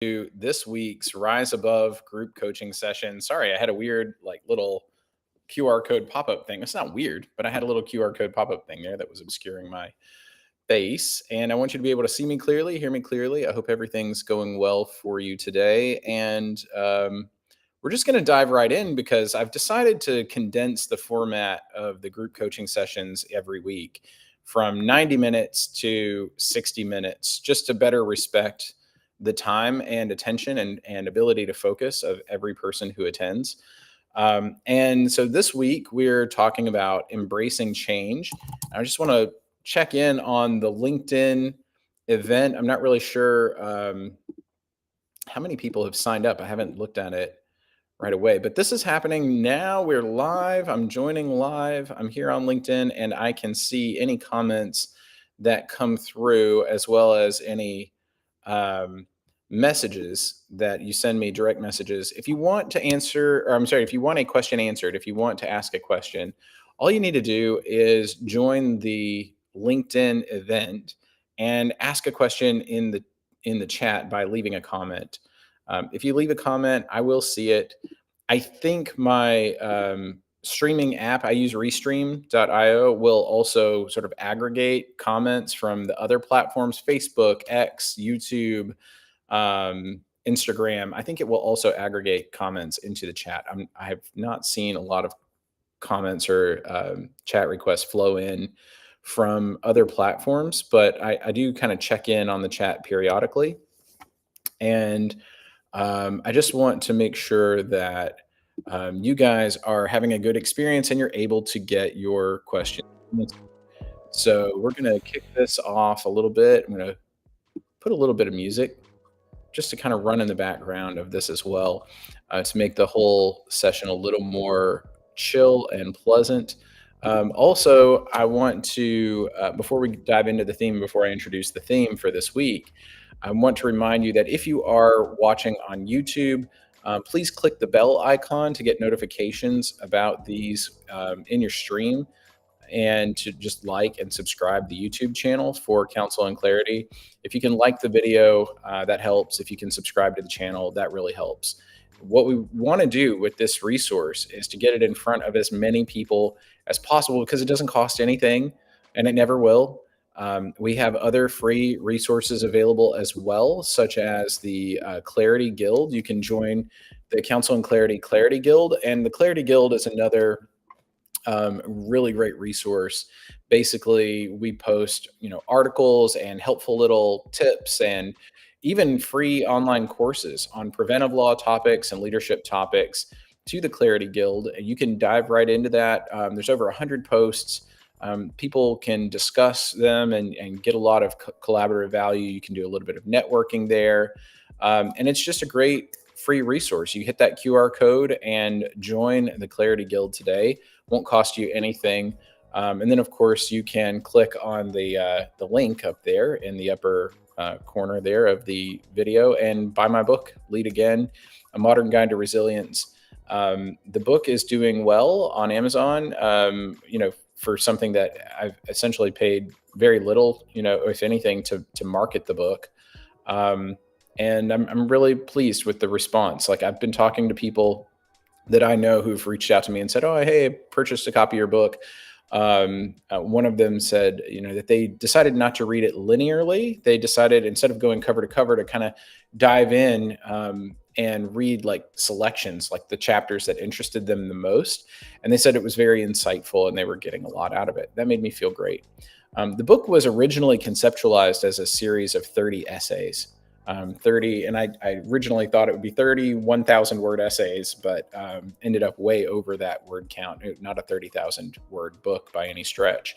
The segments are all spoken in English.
To this week's Rise Above group coaching session. Sorry, I had a weird, little QR code pop up thing. It's not weird, but I had a little QR code pop up thing there that was obscuring my face. And I want you to be able to see me clearly, hear me clearly. I hope everything's going well for you today. And we're just going to dive right in because I've decided to condense the format of the group coaching sessions every week from 90 minutes to 60 minutes, just to better respect the time and attention and ability to focus of every person who attends. And so this week we're talking about embracing change. I just want to check in on the LinkedIn event. I'm not really sure how many people have signed up. I haven't looked at it right away, but this is happening now. We're live. I'm joining live. I'm here on LinkedIn and I can see any comments that come through as well as any messages that you send me, direct messages. If you want to answer, or I'm sorry, if you want a question answered, if you want to ask a question, all you need to do is join the LinkedIn event and ask a question in the chat by leaving a comment. If you leave a comment, I will see it. I think my streaming app, I use restream.io, will also sort of aggregate comments from the other platforms, Facebook, X, YouTube, Instagram. I think it will also aggregate comments into the chat. I have not seen a lot of comments or chat requests flow in from other platforms, but I do kind of check in on the chat periodically. And I just want to make sure that you guys are having a good experience and you're able to get your questions. So we're going to kick this off a little bit. I'm going to put a little bit of music just to kind of run in the background of this as well, to make the whole session a little more chill and pleasant. Also, I want to, before we dive into the theme, before I introduce the theme for this week, I want to remind you that if you are watching on YouTube, please click the bell icon to get notifications about these in your stream, and to just like and subscribe the YouTube channel for Counsel and Clarity. If you can like the video, that helps. If you can subscribe to the channel, that really helps. What we want to do with this resource is to get it in front of as many people as possible because it doesn't cost anything and it never will. We have other free resources available as well, such as the Clarity Guild. You can join the Counsel and Clarity Guild, and the Clarity Guild is another really great resource. Basically, we post, articles and helpful little tips and even free online courses on preventive law topics and leadership topics to the Clarity Guild. You can dive right into that. There's over 100 posts. People can discuss them and get a lot of collaborative value. You can do a little bit of networking there. And it's just a great free resource. You hit that QR code and join the Clarity Guild today. Won't cost you anything. And then, of course, you can click on the link up there in the upper corner there of the video and buy my book, Lead Again, A Modern Guide to Resilience. The book is doing well on Amazon, for something that I've essentially paid very little, if anything, to market the book. And I'm really pleased with the response. Like, I've been talking to people that I know who've reached out to me and said, "Oh, hey, I purchased a copy of your book." One of them said, that they decided not to read it linearly. They decided, instead of going cover to cover, to kind of dive in and read like selections, like the chapters that interested them the most. And they said it was very insightful and they were getting a lot out of it. That made me feel great. The book was originally conceptualized as a series of 30 essays. 30, and I originally thought it would be 30 1,000 word essays, but ended up way over that word count. Not a 30,000 word book by any stretch.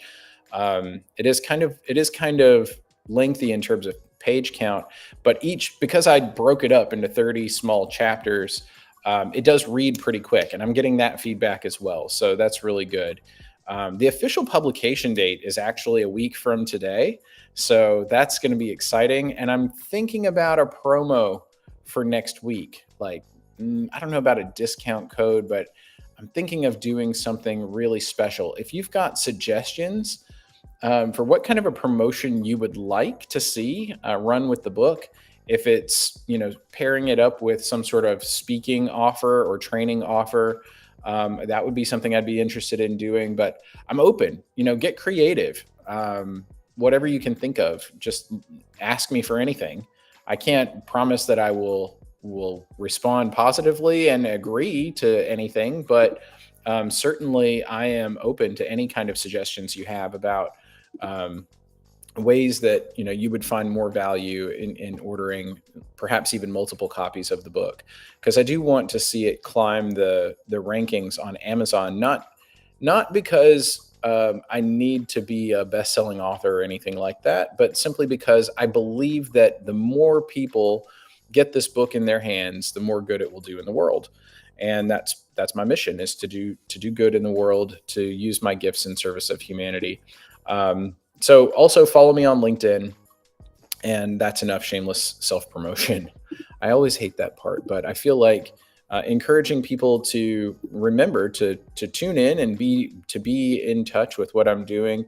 It is kind of lengthy in terms of page count, but because I broke it up into 30 small chapters, it does read pretty quick, and I'm getting that feedback as well. So that's really good. The official publication date is actually a week from today. So that's going to be exciting. And I'm thinking about a promo for next week. Like, I don't know about a discount code, but I'm thinking of doing something really special. If you've got suggestions for what kind of a promotion you would like to see run with the book, If it's, pairing it up with some sort of speaking offer or training offer, that would be something I'd be interested in doing. But I'm open, get creative. Whatever you can think of, just ask me for anything. I can't promise that I will respond positively and agree to anything, but certainly I am open to any kind of suggestions you have about um, ways that you would find more value in ordering perhaps even multiple copies of the book, because I do want to see it climb the rankings on Amazon, not because I need to be a best-selling author or anything like that, but simply because I believe that the more people get this book in their hands, the more good it will do in the world. And that's my mission, is to do good in the world, to use my gifts in service of humanity. So also follow me on LinkedIn, and that's enough shameless self promotion. I always hate that part, but I feel like encouraging people to remember to tune in and be in touch with what I'm doing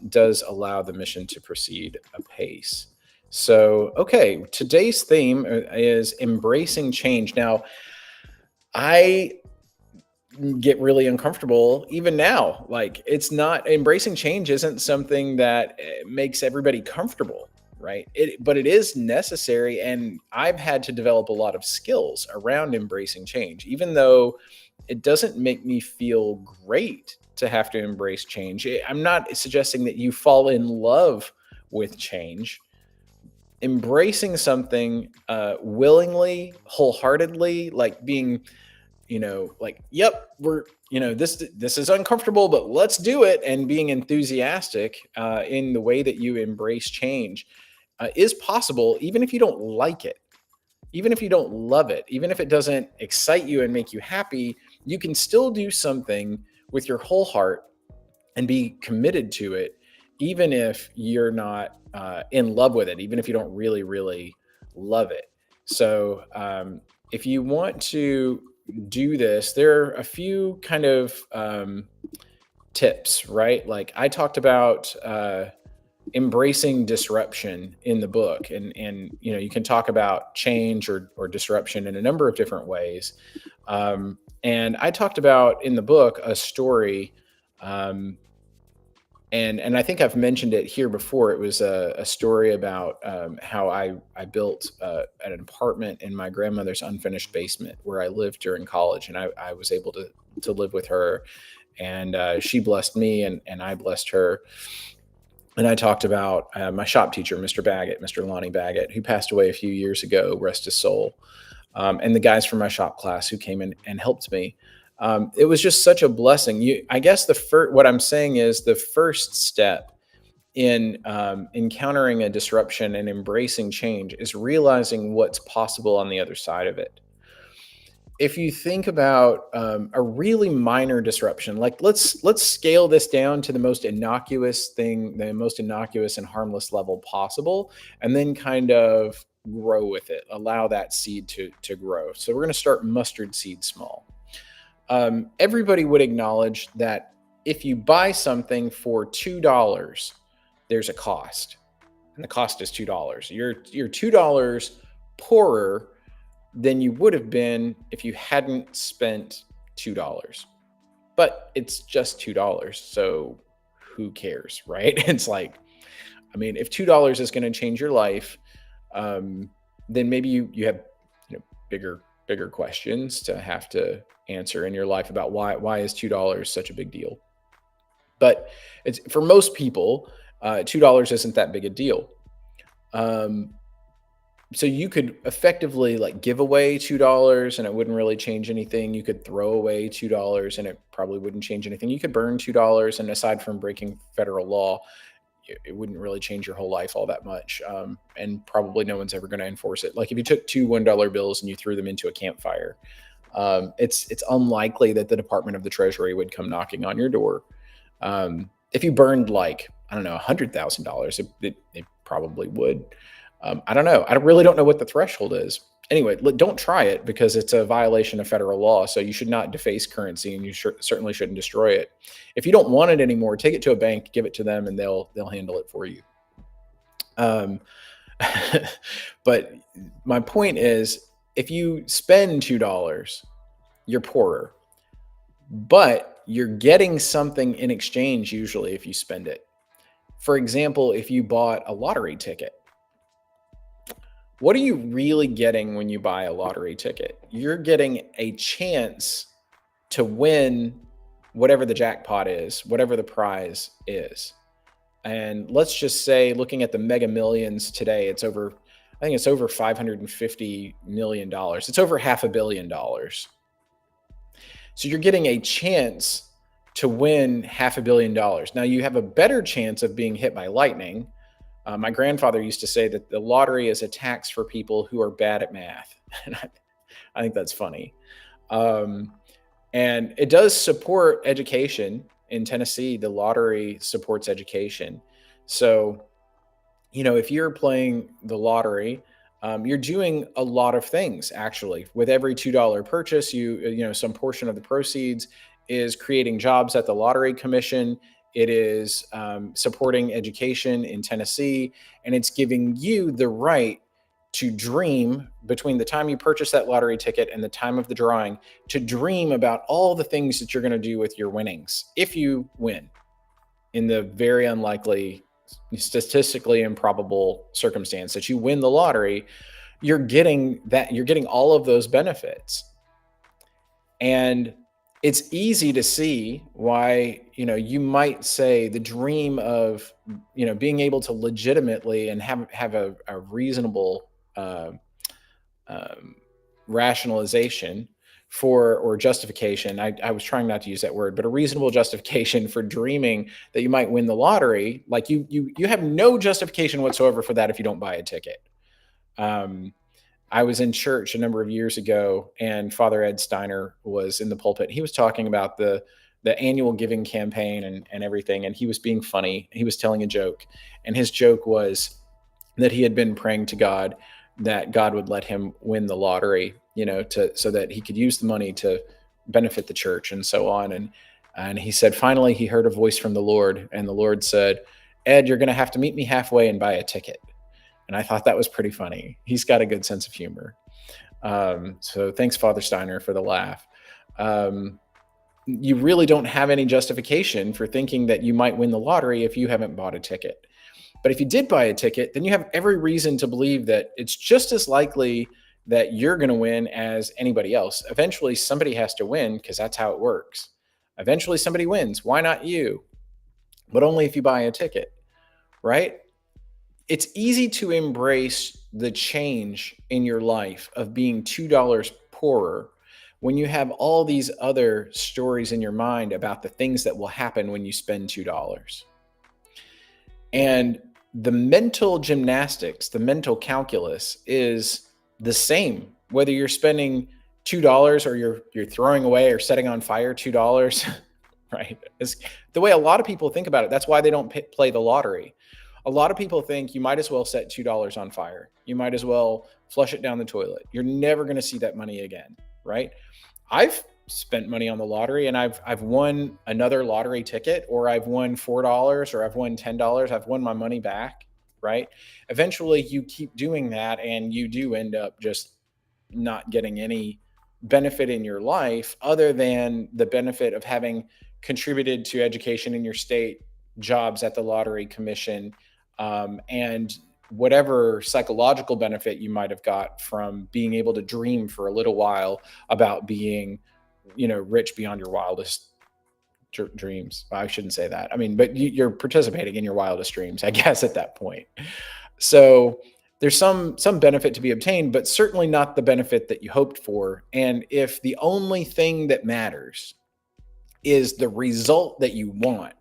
does allow the mission to proceed apace. So, okay, today's theme is embracing change. Now, I get really uncomfortable even now. Like, it's not, embracing change isn't something that makes everybody comfortable, right? But it is necessary, and I've had to develop a lot of skills around embracing change, even though it doesn't make me feel great to have to embrace change. I'm not suggesting that you fall in love with change. Embracing something willingly, wholeheartedly, like being, like, yep, we're, this is uncomfortable, but let's do it, and being enthusiastic in the way that you embrace change is possible, even if you don't like it, even if you don't love it, even if it doesn't excite you and make you happy. You can still do something with your whole heart and be committed to it, even if you're not in love with it, even if you don't really, really love it. So, if you want to do this, there are a few kind of tips, right? Like, I talked about embracing disruption in the book, and you can talk about change or disruption in a number of different ways. And I talked about in the book a story. Um, and I think I've mentioned it here before. It was a story about how I built an apartment in my grandmother's unfinished basement where I lived during college, and I was able to live with her, and she blessed me, and I blessed her. And I talked about my shop teacher, Mr. Baggett, Mr. Lonnie Baggett, who passed away a few years ago, rest his soul, and the guys from my shop class who came in and helped me. It was just such a blessing. I guess what I'm saying is the first step in encountering a disruption and embracing change is realizing what's possible on the other side of it. If you think about a really minor disruption, like, let's scale this down to the most innocuous thing, the most innocuous and harmless level possible, and then kind of grow with it. Allow that seed to grow. So we're going to start mustard seed small. Everybody would acknowledge that if you buy something for $2, there's a cost, and the cost is $2. You're $2 poorer than you would have been if you hadn't spent $2. But it's just $2, so who cares, right? It's like, I mean, if $2 is going to change your life, then maybe you have bigger questions to have to answer in your life about why is $2 such a big deal. But it's, for most people, $2 isn't that big a deal. So you could effectively, like, give away $2 and it wouldn't really change anything. You could throw away $2 and it probably wouldn't change anything. You could burn $2, and aside from breaking federal law, it wouldn't really change your whole life all that much. And probably no one's ever going to enforce it. Like, if you took two $1 bills and you threw them into a campfire, it's unlikely that the Department of the Treasury would come knocking on your door. If you burned, like, I don't know, $100,000, it probably would. I don't know. I really don't know what the threshold is. Anyway, don't try it, because it's a violation of federal law. So you should not deface currency, and you certainly shouldn't destroy it. If you don't want it anymore, take it to a bank, give it to them, and they'll handle it for you. But my point is, if you spend $2, you're poorer, but you're getting something in exchange usually if you spend it. For example, if you bought a lottery ticket, what are you really getting when you buy a lottery ticket? You're getting a chance to win whatever the jackpot is, whatever the prize is. And let's just say, looking at the Mega Millions today, I think it's over $550 million. It's over $500 million. So you're getting a chance to win $500 million. Now you have a better chance of being hit by lightning. My grandfather used to say that the lottery is a tax for people who are bad at math. And I think that's funny. Um, and it does support education in Tennessee. The lottery supports education. So, if you're playing the lottery, you're doing a lot of things actually. With every $2 purchase, some portion of the proceeds is creating jobs at the lottery commission. It is supporting education in Tennessee, and it's giving you the right to dream between the time you purchase that lottery ticket and the time of the drawing, to dream about all the things that you're going to do with your winnings if you win, in the very unlikely, statistically improbable circumstance that you win the lottery. You're getting all of those benefits. And it's easy to see why, you might say the dream of, being able to legitimately and have a reasonable um, rationalization for, or justification. I was trying not to use that word, but a reasonable justification for dreaming that you might win the lottery. Like you have no justification whatsoever for that if you don't buy a ticket. Um, I was in church a number of years ago, and Father Ed Steiner was in the pulpit. He was talking about the annual giving campaign and everything, and he was being funny. He was telling a joke, and his joke was that he had been praying to God that God would let him win the lottery, so that he could use the money to benefit the church and so on. And he said finally he heard a voice from the Lord, and the Lord said, "Ed, you're going to have to meet me halfway and buy a ticket." And I thought that was pretty funny. He's got a good sense of humor. So thanks, Father Steiner, for the laugh. You really don't have any justification for thinking that you might win the lottery if you haven't bought a ticket. But if you did buy a ticket, then you have every reason to believe that it's just as likely that you're going to win as anybody else. Eventually, somebody has to win, because that's how it works. Eventually, somebody wins. Why not you? But only if you buy a ticket, right? It's easy to embrace the change in your life of being $2 poorer when you have all these other stories in your mind about the things that will happen when you spend $2. And the mental gymnastics, the mental calculus is the same, whether you're spending $2 or you're throwing away or setting on fire $2, right? It's the way a lot of people think about it. That's why they don't play the lottery. A lot of people think you might as well set $2 on fire. You might as well flush it down the toilet. You're never going to see that money again, right? I've spent money on the lottery, and I've won another lottery ticket, or I've won $4, or I've won $10. I've won my money back, right? Eventually you keep doing that, and you do end up just not getting any benefit in your life other than the benefit of having contributed to education in your state, jobs at the lottery commission, and whatever psychological benefit you might have got from being able to dream for a little while about being, rich beyond your wildest dreams. Well, I shouldn't say that. I mean, but you're participating in your wildest dreams, I guess, at that point. So there's some benefit to be obtained, but certainly not the benefit that you hoped for. And if the only thing that matters is the result that you want,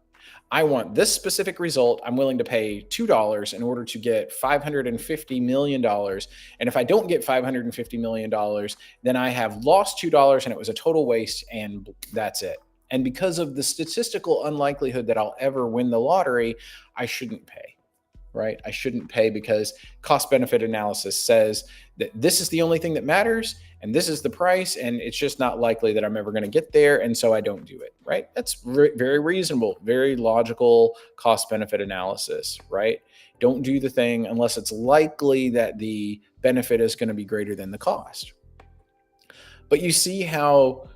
I want this specific result. I'm willing to pay $2 in order to get $550 million. And if I don't get $550 million, then I have lost $2 and it was a total waste, and that's it. And because of the statistical unlikelihood that I'll ever win the lottery, I shouldn't pay, right? I shouldn't pay, because cost benefit analysis says that this is the only thing that matters, and this is the price, and it's just not likely that I'm ever going to get there, and so I don't do it, right? That's very reasonable, very logical cost benefit analysis, right? Don't do the thing unless it's likely that the benefit is going to be greater than the cost. But you see how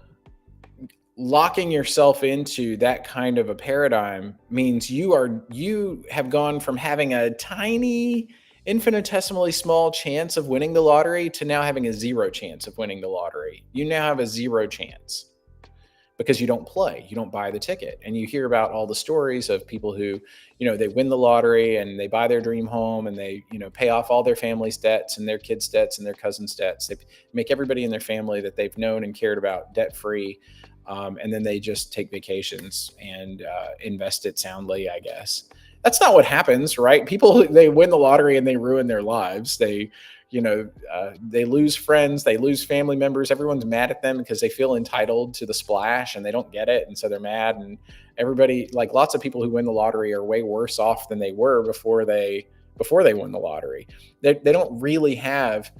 locking yourself into that kind of a paradigm means you have gone from having a tiny, infinitesimally small chance of winning the lottery to now having a zero chance of winning the lottery. You now have a zero chance because you don't play, you don't buy the ticket. And you hear about all the stories of people who, they win the lottery and they buy their dream home and they, pay off all their family's debts and their kids' debts and their cousins' debts. They make everybody in their family that they've known and cared about debt free. And then they just take vacations and invest it soundly, I guess. That's not what happens, right? People, they win the lottery and they ruin their lives. They lose friends, they lose family members. Everyone's mad at them because they feel entitled to the splash and they don't get it. And so they're mad. And everybody, like lots of people who win the lottery are way worse off than they were before they won the lottery. They don't really have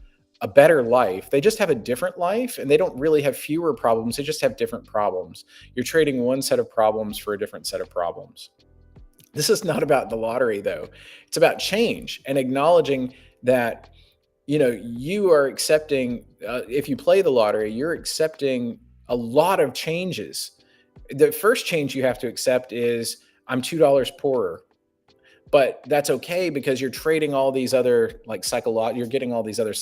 a better life. They just have a different life, and they don't really have fewer problems. They just have different problems. You're trading one set of problems for a different set of problems. This is not about the lottery, though. It's about change and acknowledging that, you are accepting, if you play the lottery, you're accepting a lot of changes. The first change you have to accept is I'm $2 poorer. But that's okay because you're trading all these other you're getting all these other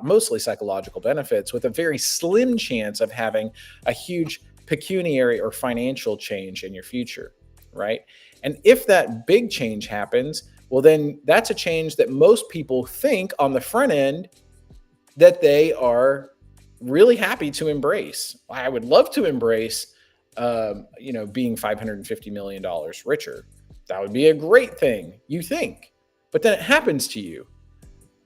mostly psychological benefits with a very slim chance of having a huge pecuniary or financial change in your future, right? And if that big change happens, well, then that's a change that most people think on the front end that they are really happy to embrace. I would love to embrace, being $550 million richer. That would be a great thing, you think, but then it happens to you.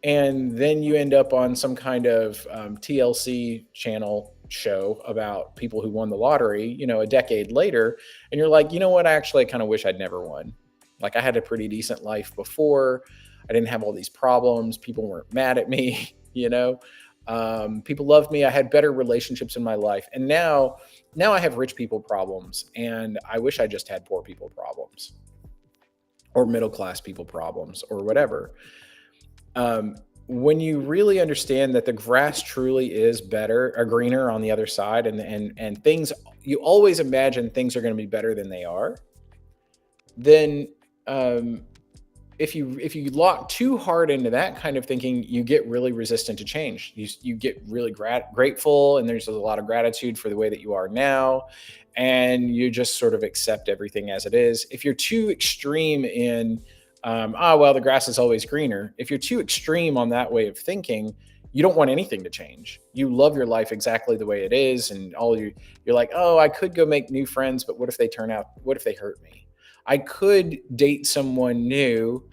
And then you end up on some kind of TLC channel show about people who won the lottery, a decade later. And you're like, you know what? I kind of wish I'd never won. Like I had a pretty decent life before. I didn't have all these problems. People weren't mad at me, people loved me. I had better relationships in my life. And now I have rich people problems. And I wish I just had poor people problems. Or middle-class people problems or whatever. When you really understand that the grass truly is better or greener on the other side and things, you always imagine things are going to be better than they are, then if you lock too hard into that kind of thinking, you get really resistant to change. You get really grateful, and there's a lot of gratitude for the way that you are now. And you just sort of accept everything as it is. If you're too extreme in, the grass is always greener. If you're too extreme on that way of thinking, you don't want anything to change. You love your life exactly the way it is. And you're like, oh, I could go make new friends, but what if they hurt me? I could date someone new,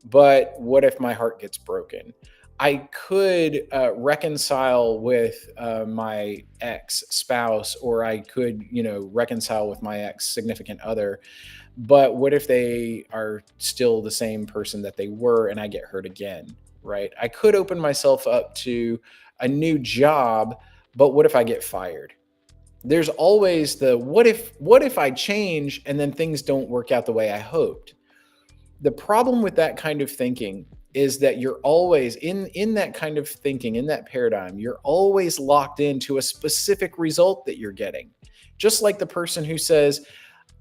but what if my heart gets broken? I could reconcile with my ex-spouse, or I could, reconcile with my ex-significant other. But what if they are still the same person that they were and I get hurt again, right? I could open myself up to a new job, but what if I get fired? There's always the what if I change and then things don't work out the way I hoped. The problem with that kind of thinking is that you're always in that kind of thinking, in that paradigm, you're always locked into a specific result that you're getting. Just like the person who says,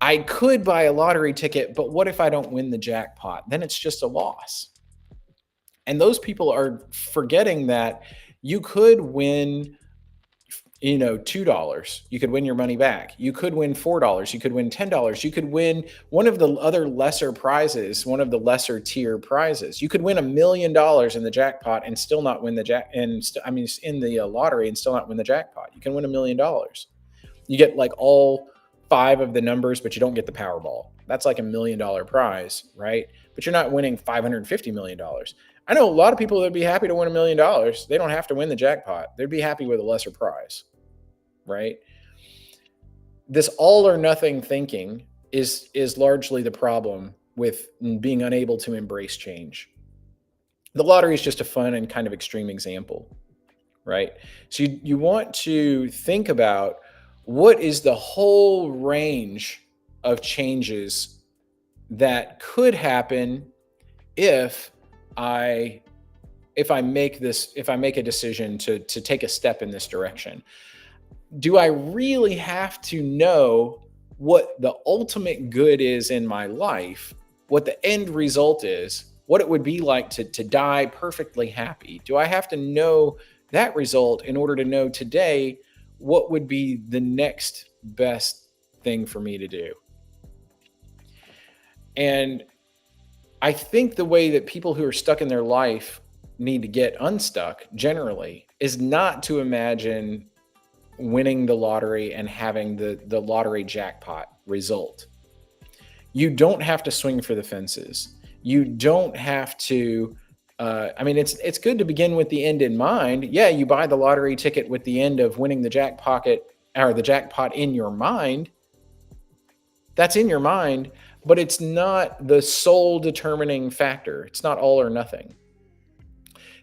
I could buy a lottery ticket, but what if I don't win the jackpot? Then it's just a loss. And those people are forgetting that you could win, $2. You could win your money back. You could win $4. You could win $10. You could win one of the other lesser prizes, one of the lesser tier prizes. You could win $1 million in the jackpot and still not win in the lottery and still not win the jackpot. You can win $1 million. You get like all 5 of the numbers, but you don't get the Powerball. That's like $1 million prize, right? But you're not winning $550 million. I know a lot of people that would be happy to win $1 million. They don't have to win the jackpot. They'd be happy with a lesser prize, right? This all or nothing thinking is largely the problem with being unable to embrace change. The lottery is just a fun and kind of extreme example, right? So you want to think about what is the whole range of changes that could happen if I if I make a decision to take a step in this direction? Do I really have to know what the ultimate good is in my life, what the end result is, what it would be like to die perfectly happy? Do I have to know that result in order to know today what would be the next best thing for me to do? And I think the way that people who are stuck in their life need to get unstuck generally is not to imagine winning the lottery and having the lottery jackpot result. You don't have to swing for the fences. You don't have to. I mean, it's good to begin with the end in mind. Yeah, you buy the lottery ticket with the end of winning the jackpot in your mind. That's in your mind, but it's not the sole determining factor. It's not all or nothing.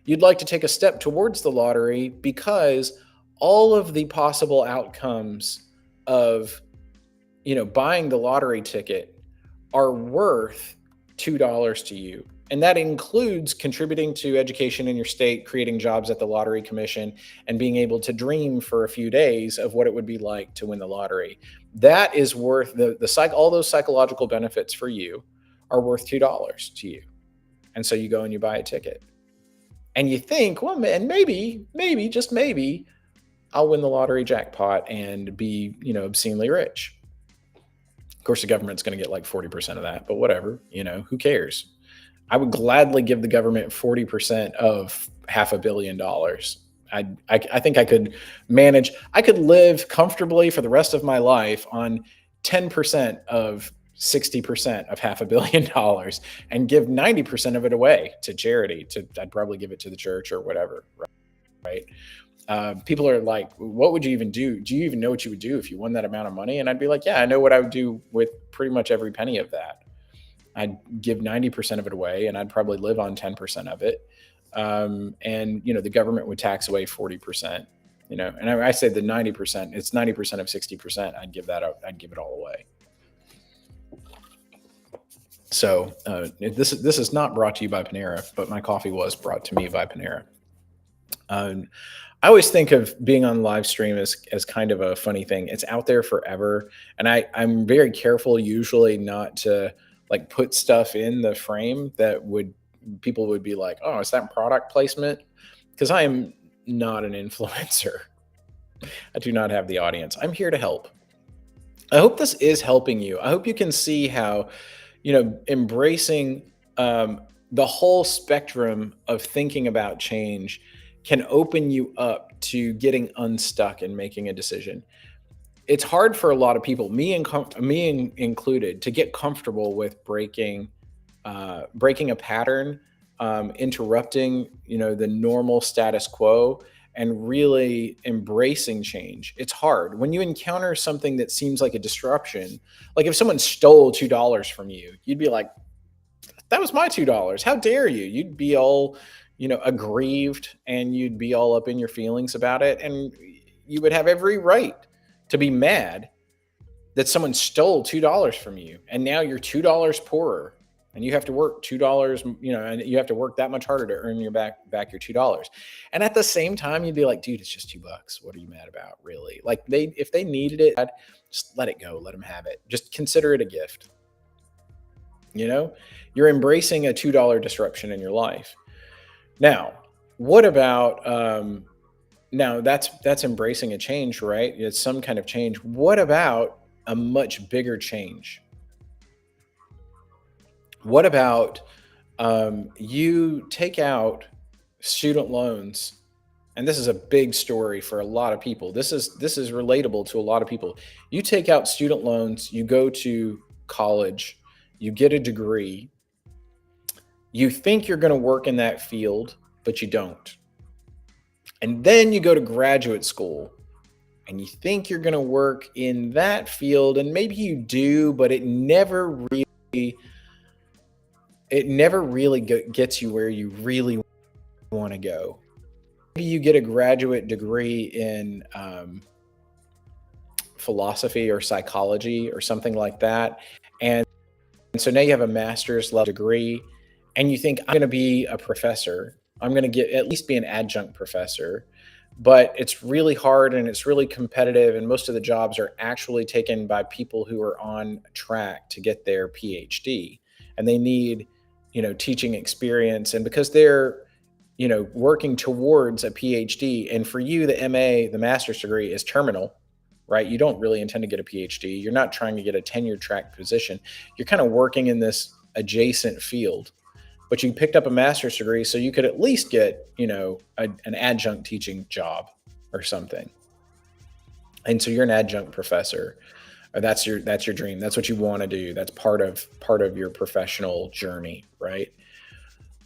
You'd like to take a step towards the lottery because all of the possible outcomes of buying the lottery ticket are worth $2 to you. And that includes contributing to education in your state, creating jobs at the Lottery Commission, and being able to dream for a few days of what it would be like to win the lottery. That is worth all those psychological benefits for you are worth $2 to you. And so you go and you buy a ticket. And you think, well, man, maybe, just maybe, I'll win the lottery jackpot and be, obscenely rich. Of course, the government's going to get like 40% of that, but whatever, who cares? I would gladly give the government 40% of $500 million. I think I could live comfortably for the rest of my life on 10% of 60% of $500 million and give 90% of it away to charity. I'd probably give it to the church or whatever, right? People are like, what would you even do? Do you even know what you would do if you won that amount of money? And I'd be like, yeah, I know what I would do with pretty much every penny of that. I'd give 90% of it away, and I'd probably live on 10% of it. And the government would tax away 40%. And I say the 90%, it's 90% of 60%. I'd give that out. I'd give it all away. So this is not brought to you by Panera, but my coffee was brought to me by Panera. I always think of being on live stream as kind of a funny thing. It's out there forever, and I'm very careful usually not to like put stuff in the frame that people would be like, oh, is that product placement? Because I am not an influencer. I do not have the audience. I'm here to help. I hope this is helping you. I hope you can see how, embracing the whole spectrum of thinking about change can open you up to getting unstuck and making a decision. It's hard for a lot of people, me included, to get comfortable with breaking a pattern, interrupting, the normal status quo, and really embracing change. It's hard when you encounter something that seems like a disruption. Like if someone stole $2 from you, you'd be like, that was my $2. How dare you? You'd be all, aggrieved, and you'd be all up in your feelings about it. And you would have every right to be mad that someone stole $2 from you. And now you're $2 poorer, and you have to work $2, and you have to work that much harder to earn your back your $2. And at the same time, you'd be like, dude, it's just $2. What are you mad about, really? Like if they needed it, just let it go. Let them have it. Just consider it a gift. You're embracing a $2 disruption in your life. Now, what about, now that's embracing a change, right? It's some kind of change. What about a much bigger change? What about you take out student loans? And this is a big story for a lot of people. This is relatable to a lot of people. You take out student loans, you go to college, you get a degree, you think you're going to work in that field, but you don't. And then you go to graduate school and you think you're going to work in that field, and maybe you do, but it never really gets you where you really want to go. Maybe you get a graduate degree in philosophy or psychology or something like that. And so now you have a master's level degree, and you think, I'm going to be a professor, I'm going to get at least be an adjunct professor, but it's really hard and it's really competitive. And most of the jobs are actually taken by people who are on track to get their PhD, and they need, teaching experience. And because they're, working towards a PhD, and for you, the MA, the master's degree is terminal, right? You don't really intend to get a PhD. You're not trying to get a tenure track position. You're kind of working in this adjacent field, but you picked up a master's degree so you could at least get, an adjunct teaching job or something. And so you're an adjunct professor. Or that's your dream. That's what you want to do. That's part of your professional journey, right?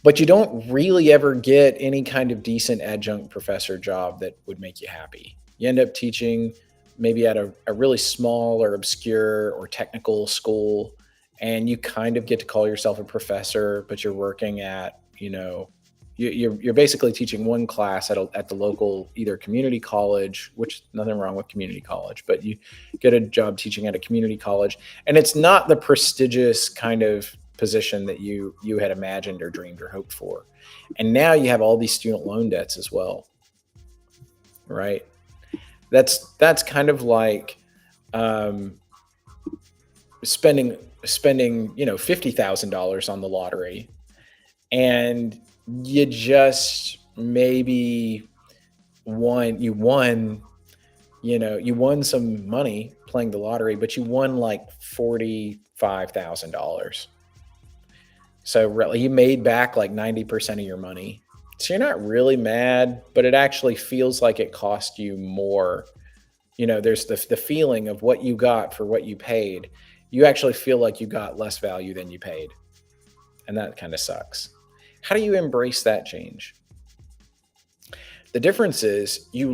But you don't really ever get any kind of decent adjunct professor job that would make you happy. You end up teaching maybe at a really small or obscure or technical school, and you kind of get to call yourself a professor, but you're working at, you're basically teaching one class at the local either community college, which nothing wrong with community college, but you get a job teaching at a community college, and it's not the prestigious kind of position that you had imagined or dreamed or hoped for. And now you have all these student loan debts as well, right? That's kind of like um, spending $50,000 on the lottery, and you just maybe won you won some money playing the lottery, but you won like $45,000. So really, you made back like 90% of your money. So you're not really mad, but it actually feels like it cost you more. There's the feeling of what you got for what you paid. You actually feel like you got less value than you paid. And that kind of sucks. How do you embrace that change? The difference is you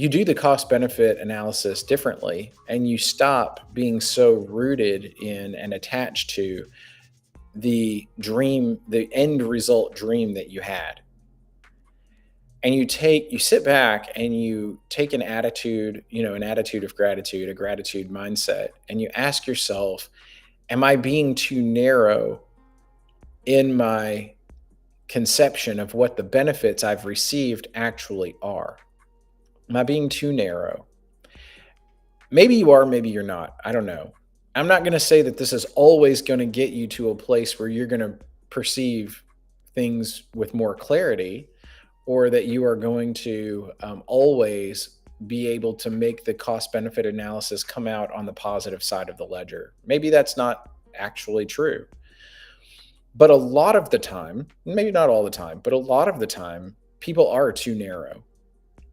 do the cost benefit analysis differently, and you stop being so rooted in and attached to the dream, the end result dream that you had. And you sit back and you take an attitude, an attitude of gratitude, a gratitude mindset, and you ask yourself, am I being too narrow in my conception of what the benefits I've received actually are? Am I being too narrow? Maybe you are, maybe you're not. I don't know. I'm not going to say that this is always going to get you to a place where you're going to perceive things with more clarity, or that you are going to always be able to make the cost benefit analysis come out on the positive side of the ledger. Maybe that's not actually true. But a lot of the time, maybe not all the time, but a lot of the time, people are too narrow.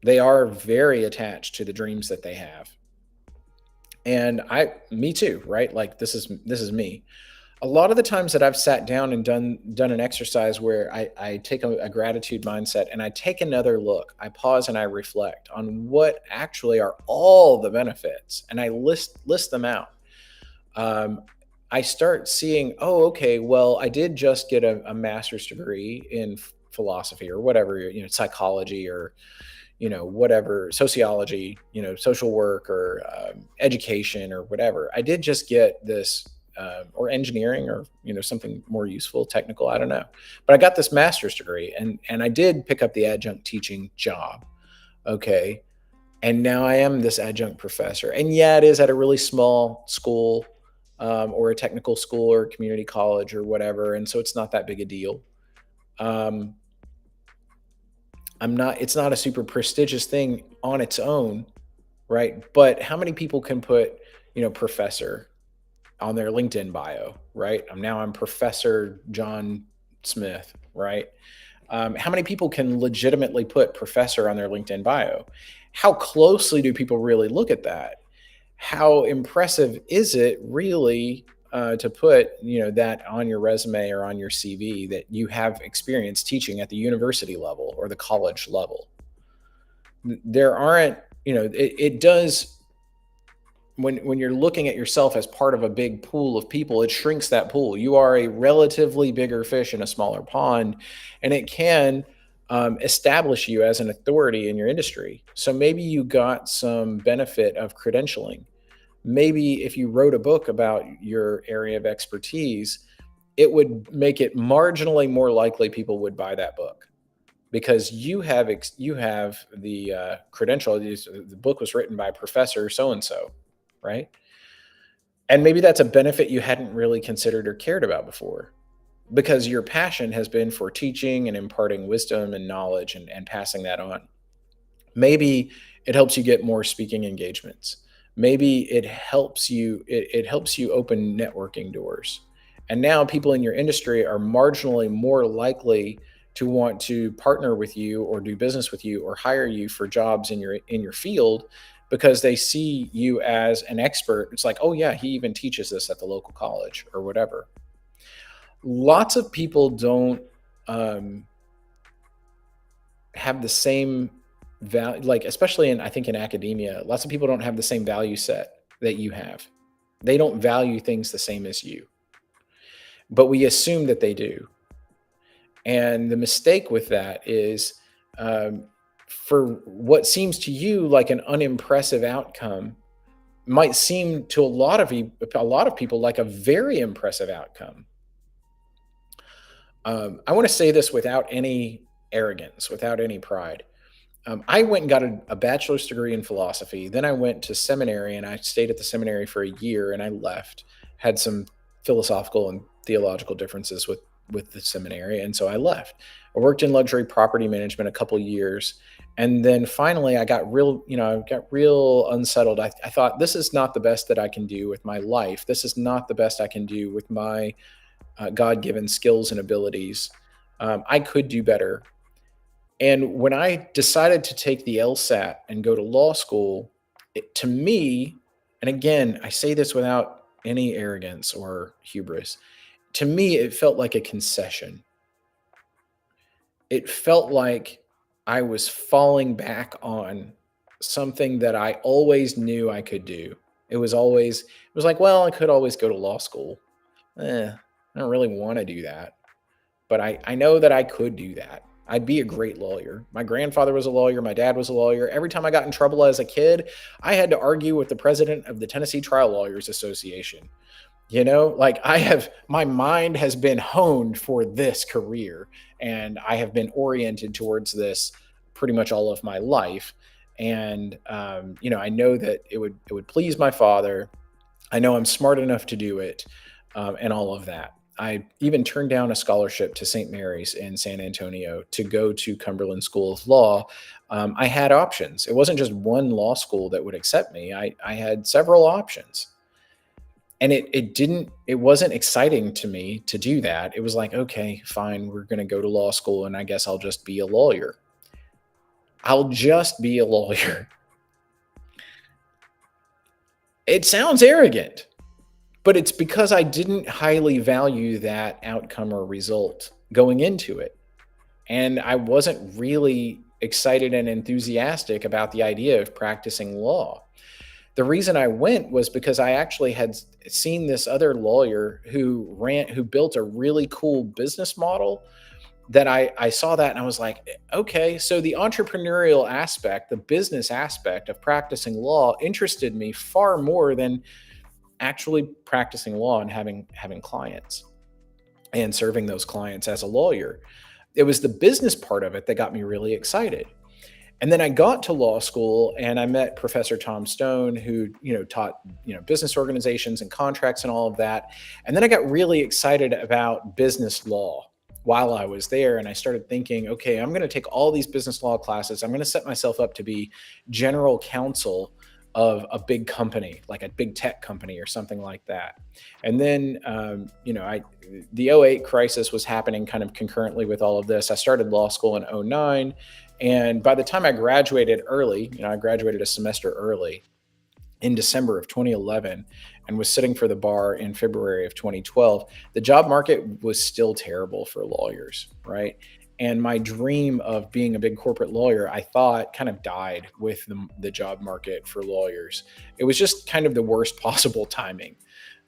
They are very attached to the dreams that they have. And me too, right? Like this is me. A lot of the times that I've sat down and done an exercise where I take a gratitude mindset and I take another look, I pause and I reflect on what actually are all the benefits, and I list them out. I start seeing, oh, okay, well, I did just get a master's degree in philosophy or whatever, psychology or whatever, sociology, social work or education or whatever. I did just get this, or engineering or, something more useful, technical, I don't know. But I got this master's degree, and I did pick up the adjunct teaching job. Okay. And now I am this adjunct professor. And yeah, it is at a really small school, or a technical school or community college or whatever. And so it's not that big a deal. Um, it's not a super prestigious thing on its own, right? But how many people can put, professor on their LinkedIn bio, right? I'm Professor John Smith, right? How many people can legitimately put professor on their LinkedIn bio? How closely do people really look at that? How impressive is it really to put that on your resume or on your CV that you have experience teaching at the university level or the college level? There aren't, it does. When you're looking at yourself as part of a big pool of people, it shrinks that pool. You are a relatively bigger fish in a smaller pond, and it can establish you as an authority in your industry. So maybe you got some benefit of credentialing. Maybe if you wrote a book about your area of expertise, it would make it marginally more likely people would buy that book because you have the credential. The book was written by Professor so and so, right? And maybe that's a benefit you hadn't really considered or cared about before because your passion has been for teaching and imparting wisdom and knowledge and passing that on. Maybe it helps you get more speaking engagements. Maybe it helps you open networking doors. And now people in your industry are marginally more likely to want to partner with you or do business with you or hire you for jobs in your field because they see you as an expert. It's like, "Oh yeah, he even teaches this at the local college," or whatever. Lots of people don't um, have the same value, like especially in I think in academia, lots of people don't have the same value set that you have. They don't value things the same as you, but we assume that they do. And the mistake with that is um, for what seems to you like an unimpressive outcome might seem to a lot of people like a very impressive outcome. I want to say this without any arrogance, without any pride. I went and got a bachelor's degree in philosophy. Then I went to seminary and I stayed at the seminary for a year and I left. Had some philosophical and theological differences with the seminary, and so I left. I worked in luxury property management a couple years, and then finally I got I got real unsettled. I thought this is not the best that I can do with my life. This is not the best I can do with my God-given skills and abilities. I could do better. And when I decided to take the LSAT and go to law school, to me, and again, I say this without any arrogance or hubris, to me, it felt like a concession. It felt like I was falling back on something that I always knew I could do. It was like, well, I could always go to law school. I don't really want to do that. But I know that I could do that. I'd be a great lawyer. My grandfather was a lawyer. My dad was a lawyer. Every time I got in trouble as a kid, I had to argue with the president of the Tennessee Trial Lawyers Association. Like my mind has been honed for this career and I have been oriented towards this pretty much all of my life. And, I know that it would please my father. I know I'm smart enough to do it, and all of that. I even turned down a scholarship to St. Mary's in San Antonio to go to Cumberland School of Law. I had options. It wasn't just one law school that would accept me. I had several options. And it wasn't exciting to me to do that. It was like, okay, fine, we're going to go to law school and I guess I'll just be a lawyer. I'll just be a lawyer. It sounds arrogant. But it's because I didn't highly value that outcome or result going into it. And I wasn't really excited and enthusiastic about the idea of practicing law. The reason I went was because I actually had seen this other lawyer who built a really cool business model that I saw that and I was like, okay, so the entrepreneurial aspect, the business aspect of practicing law interested me far more than actually practicing law and having clients and serving those clients as a lawyer. It was the business part of it that got me really excited. And then I got to law school and I met Professor Tom Stone, who, taught, business organizations and contracts and all of that. And then I got really excited about business law while I was there. And I started thinking, okay, I'm going to take all these business law classes. I'm going to set myself up to be general counsel of a big company, like a big tech company or something like that. And then, the '08 crisis was happening kind of concurrently with all of this. I started law school in '09. And by the time I graduated early, I graduated a semester early in December of 2011 and was sitting for the bar in February of 2012. The job market was still terrible for lawyers, right? And my dream of being a big corporate lawyer, I thought, kind of died with the job market for lawyers. It was just kind of the worst possible timing.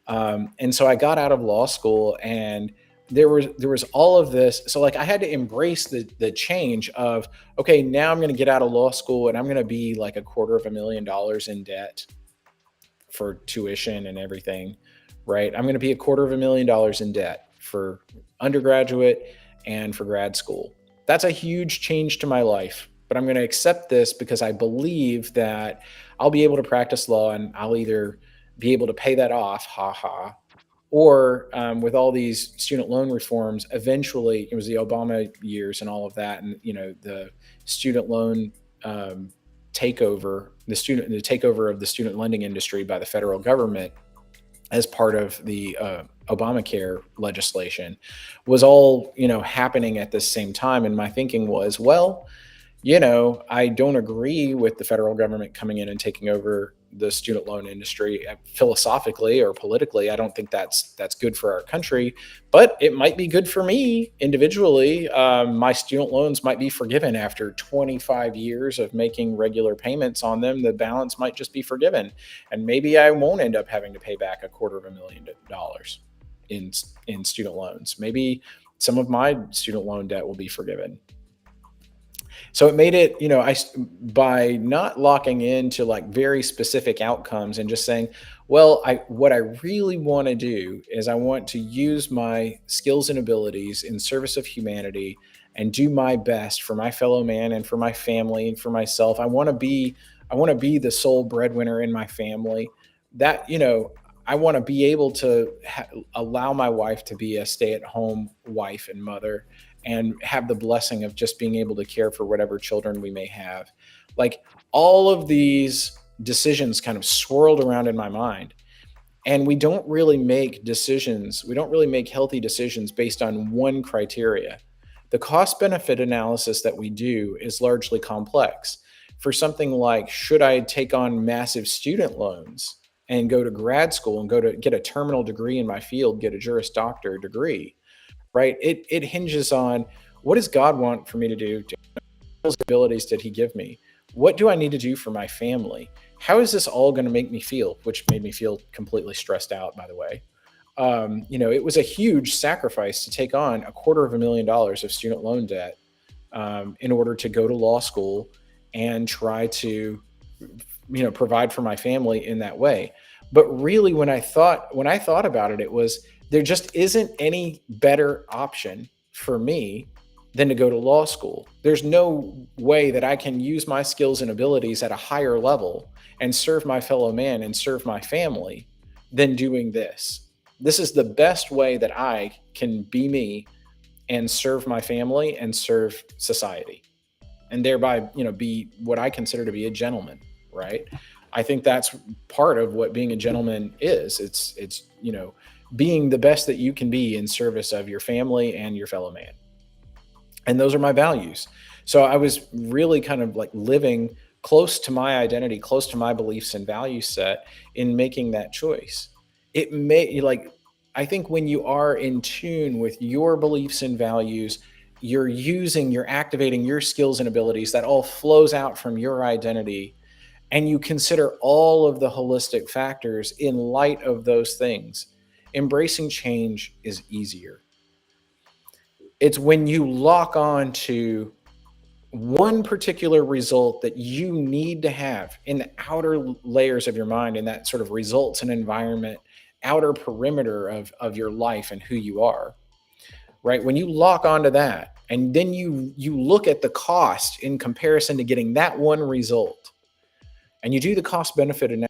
And so I got out of law school and there was all of this. So like I had to embrace the change of, okay, now I'm going to get out of law school and I'm going to be like $250,000 in debt for tuition and everything, right? I'm going to be $250,000 in debt for undergraduate and for grad school. That's a huge change to my life, but I'm going to accept this because I believe that I'll be able to practice law and I'll either be able to pay that off, ha ha, or with all these student loan reforms, eventually it was the Obama years and all of that, and the student loan um, the takeover of the student lending industry by the federal government as part of the Obamacare legislation was all happening at the same time. And my thinking was, well, I don't agree with the federal government coming in and taking over the student loan industry. Philosophically or politically, I don't think that's good for our country, but it might be good for me individually. My student loans might be forgiven after 25 years of making regular payments on them. The balance might just be forgiven, and maybe I won't end up having to pay back $250,000 in student loans. Maybe some of my student loan debt will be forgiven. So it made it, by not locking into like very specific outcomes and just saying, well, what I really want to do is I want to use my skills and abilities in service of humanity and do my best for my fellow man and for my family and for myself. I want to be the sole breadwinner in my family. That, I want to be able to allow my wife to be a stay-at-home wife and mother and have the blessing of just being able to care for whatever children we may have. Like, all of these decisions kind of swirled around in my mind. And we don't really make decisions, we don't really make healthy decisions based on one criteria. The cost benefit analysis that we do is largely complex. For something like, should I take on massive student loans and go to grad school and go to get a terminal degree in my field, get a Juris Doctor degree, right? It hinges on, what does God want for me to do? What abilities did He give me? What do I need to do for my family? How is this all going to make me feel? Which made me feel completely stressed out, by the way. It was a huge sacrifice to take on $250,000 of student loan debt in order to go to law school and try to provide for my family in that way. But really, when I thought about it, it was, there just isn't any better option for me than to go to law school. There's no way that I can use my skills and abilities at a higher level and serve my fellow man and serve my family than doing this. This is the best way that I can be me and serve my family and serve society, and thereby, be what I consider to be a gentleman, right? I think that's part of what being a gentleman is. It's being the best that you can be in service of your family and your fellow man. And those are my values. So I was really kind of like living close to my identity, close to my beliefs and value set in making that choice. It may like I think when you are in tune with your beliefs and values, you're activating your skills and abilities that all flows out from your identity, and you consider all of the holistic factors in light of those things. Embracing change is easier. It's when you lock on to one particular result that you need to have in the outer layers of your mind, and that sort of results and environment, outer perimeter of your life and who you are, right? When you lock onto that, and then you look at the cost in comparison to getting that one result, and you do the cost benefit analysis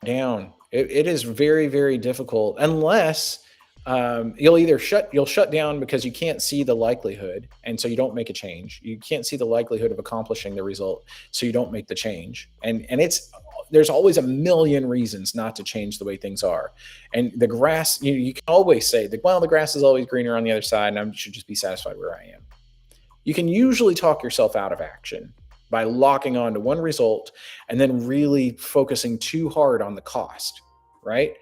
down, it is very, very difficult, unless you'll shut down because you can't see the likelihood, and so you don't make a change. You can't see the likelihood of accomplishing the result, so you don't make the change. And there's always a million reasons not to change the way things are. And the grass, you can always say that, well, the grass is always greener on the other side, and I should just be satisfied where I am. You can usually talk yourself out of action by locking on to one result and then really focusing too hard on the cost, right?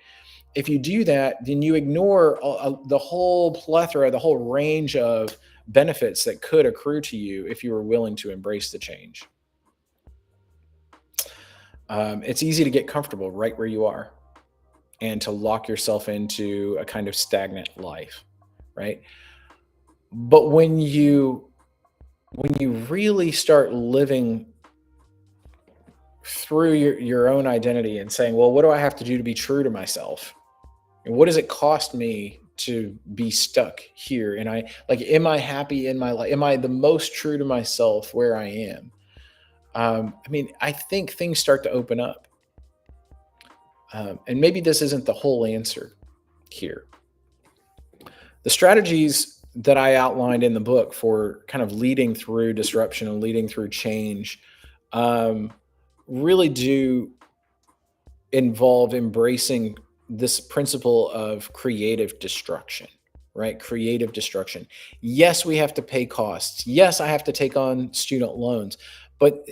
If you do that, then you ignore the whole plethora, the whole range of benefits that could accrue to you if you were willing to embrace the change. It's easy to get comfortable right where you are and to lock yourself into a kind of stagnant life, right? But when you really start living through your own identity and saying, well, what do I have to do to be true to myself? And what does it cost me to be stuck here? And am I happy in my life? Am I the most true to myself where I am? I think things start to open up. And maybe this isn't the whole answer here. The strategies that I outlined in the book for kind of leading through disruption and leading through change really do involve embracing this principle of creative destruction, right? Creative destruction. Yes, we have to pay costs. Yes, I have to take on student loans.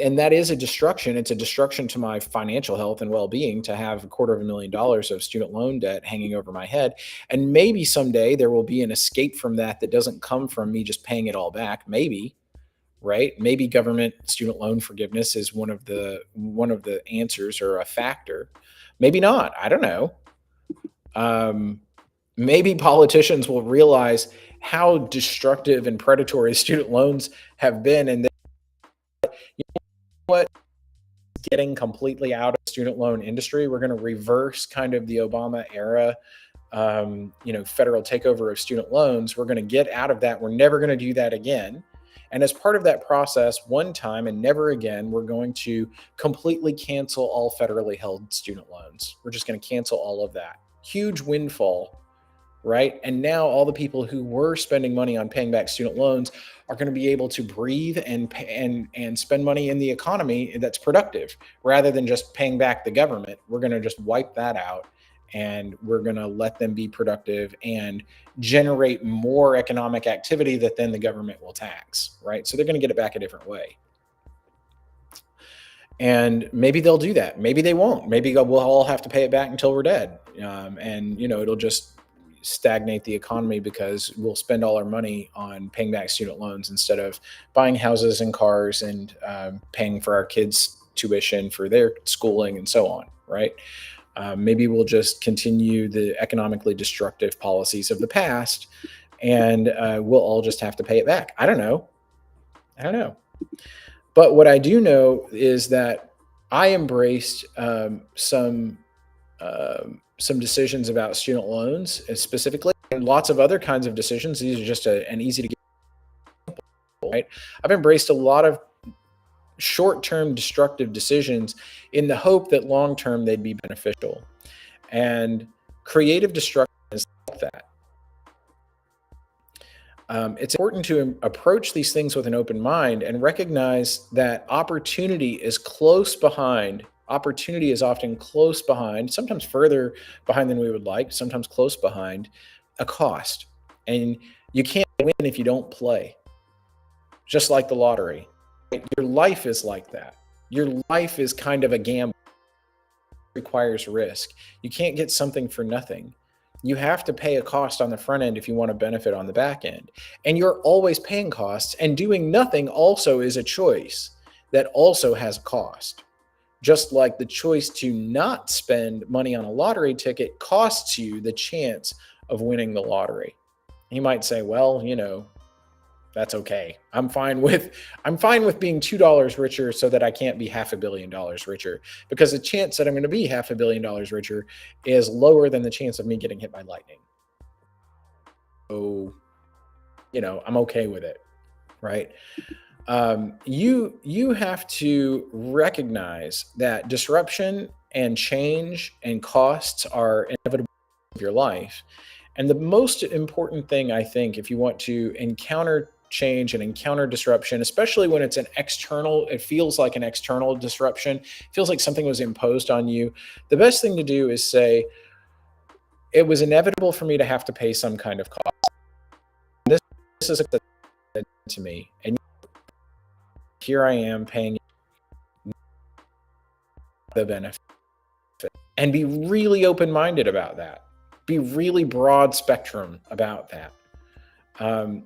And that is a destruction. It's a destruction to my financial health and well-being to have $250,000 of student loan debt hanging over my head. And maybe someday there will be an escape from that doesn't come from me just paying it all back. Maybe, right? Maybe government student loan forgiveness is one of the answers or a factor. Maybe not. I don't know. Maybe politicians will realize how destructive and predatory student loans have been, and you know what, getting completely out of the student loan industry. We're going to reverse kind of the Obama era, federal takeover of student loans. We're going to get out of that. We're never going to do that again. And as part of that process, one time and never again, we're going to completely cancel all federally held student loans. We're just going to cancel all of that. Huge windfall, right? And now all the people who were spending money on paying back student loans are going to be able to breathe and spend money in the economy that's productive rather than just paying back the government. We're going to just wipe that out, and we're going to let them be productive and generate more economic activity that then the government will tax, right? So they're going to get it back a different way. And maybe they'll do that. Maybe they won't. Maybe we'll all have to pay it back until we're dead. It'll just stagnate the economy because we'll spend all our money on paying back student loans instead of buying houses and cars and paying for our kids' tuition for their schooling and so on, right? Maybe we'll just continue the economically destructive policies of the past, and we'll all just have to pay it back. I don't know. But what I do know is that I embraced some decisions about student loans specifically, and lots of other kinds of decisions. These are just an easy to get, right? I've embraced a lot of short-term destructive decisions in the hope that long-term they'd be beneficial. And creative destruction is like that. It's important to approach these things with an open mind and recognize that opportunity is close behind. Opportunity is often close behind, sometimes further behind than we would like, sometimes close behind a cost. And you can't win if you don't play, just like the lottery. Your life is like that. Your life is kind of a gamble. It requires risk. You can't get something for nothing. You have to pay a cost on the front end if you want to benefit on the back end. And you're always paying costs, and doing nothing also is a choice that also has a cost. Just like the choice to not spend money on a lottery ticket costs you the chance of winning the lottery. You might say, well, that's okay. I'm fine with being $2 richer so that I can't be $500 million richer, because the chance that I'm going to be $500 million richer is lower than the chance of me getting hit by lightning. So, I'm okay with it, right? You have to recognize that disruption and change and costs are inevitable of your life. And the most important thing, I think, if you want to encounter change and encounter disruption, especially when it's it feels like an external disruption, it feels like something was imposed on you. The best thing to do is say, it was inevitable for me to have to pay some kind of cost. This is to me, and here I am paying the benefit. And be really open-minded about that. Be really broad spectrum about that.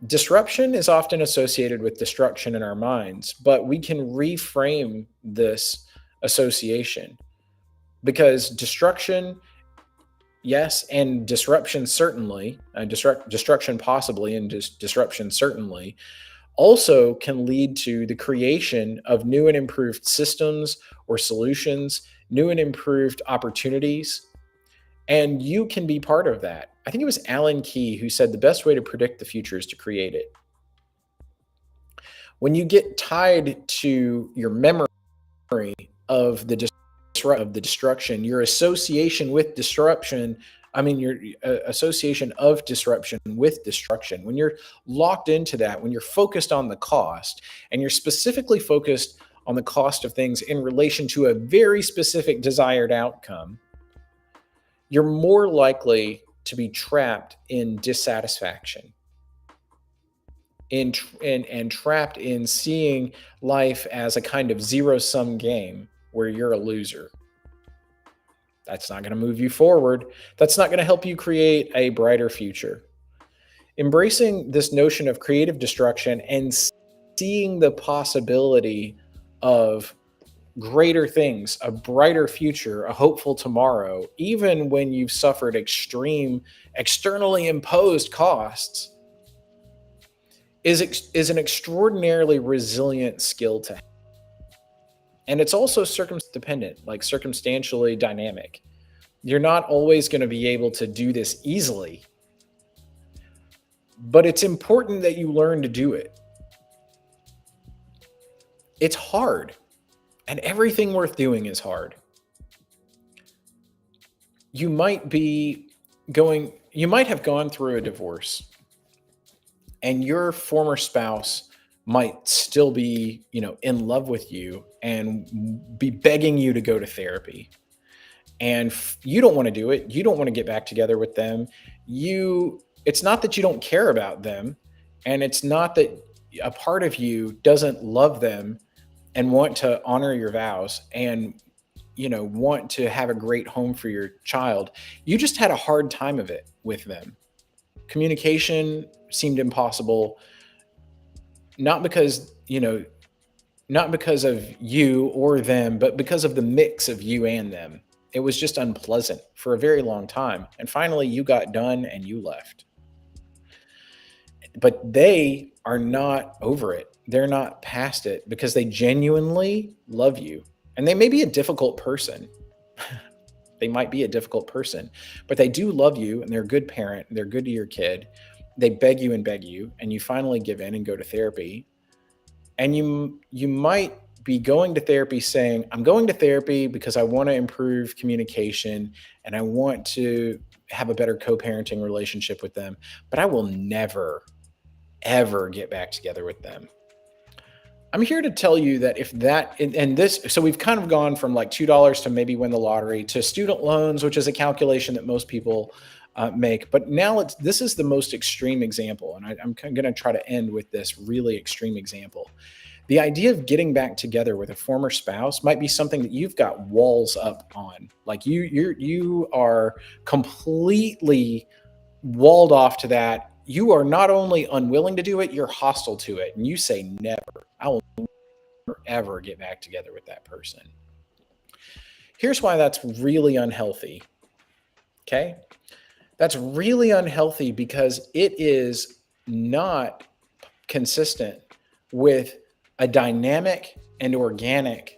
Disruption is often associated with destruction in our minds, but we can reframe this association, because destruction, yes, and disruption certainly, destruction possibly, and disruption certainly, also can lead to the creation of new and improved systems or solutions, new and improved opportunities. And you can be part of that. I think it was Alan Key who said the best way to predict the future is to create it. When you get tied to your memory of the destruction, your association with disruption, your association of disruption with destruction, when you're locked into that, when you're focused on the cost, and you're specifically focused on the cost of things in relation to a very specific desired outcome, you're more likely to be trapped in dissatisfaction, and trapped in seeing life as a kind of zero-sum game where you're a loser. That's not going to move you forward. That's not going to help you create a brighter future. Embracing this notion of creative destruction and seeing the possibility of greater things, a brighter future, a hopeful tomorrow, even when you've suffered extreme externally imposed costs, is an extraordinarily resilient skill to have. And it's also circumstance-dependent, like circumstantially dynamic. You're not always going to be able to do this easily, but it's important that you learn to do it. It's hard, and everything worth doing is hard. You might have gone through a divorce, and your former spouse might still be, in love with you and be begging you to go to therapy. And you don't want to do it. You don't want to get back together with them. It's not that you don't care about them, and it's not that a part of you doesn't love them and want to honor your vows and want to have a great home for your child. You just had a hard time of it with them. Communication seemed impossible, not because of you or them, but because of the mix of you and them. It was just unpleasant for a very long time. And finally you got done and you left. But they are not over it. They're not past it because they genuinely love you. And they may be a difficult person. They might be a difficult person, but they do love you, and they're a good parent. They're good to your kid. They beg you, and you finally give in and go to therapy. And you might be going to therapy saying, I'm going to therapy because I want to improve communication and I want to have a better co-parenting relationship with them, but I will never, ever get back together with them. I'm here to tell you that so we've kind of gone from like $2 to maybe win the lottery to student loans, which is a calculation that most people make. But now this is the most extreme example. And I'm going to try to end with this really extreme example. The idea of getting back together with a former spouse might be something that you've got walls up on. Like you are completely walled off to that. You are not only unwilling to do it, you're hostile to it. And you say, never, I will never, ever get back together with that person. Here's why that's really unhealthy. Okay? That's really unhealthy because it is not consistent with a dynamic and organic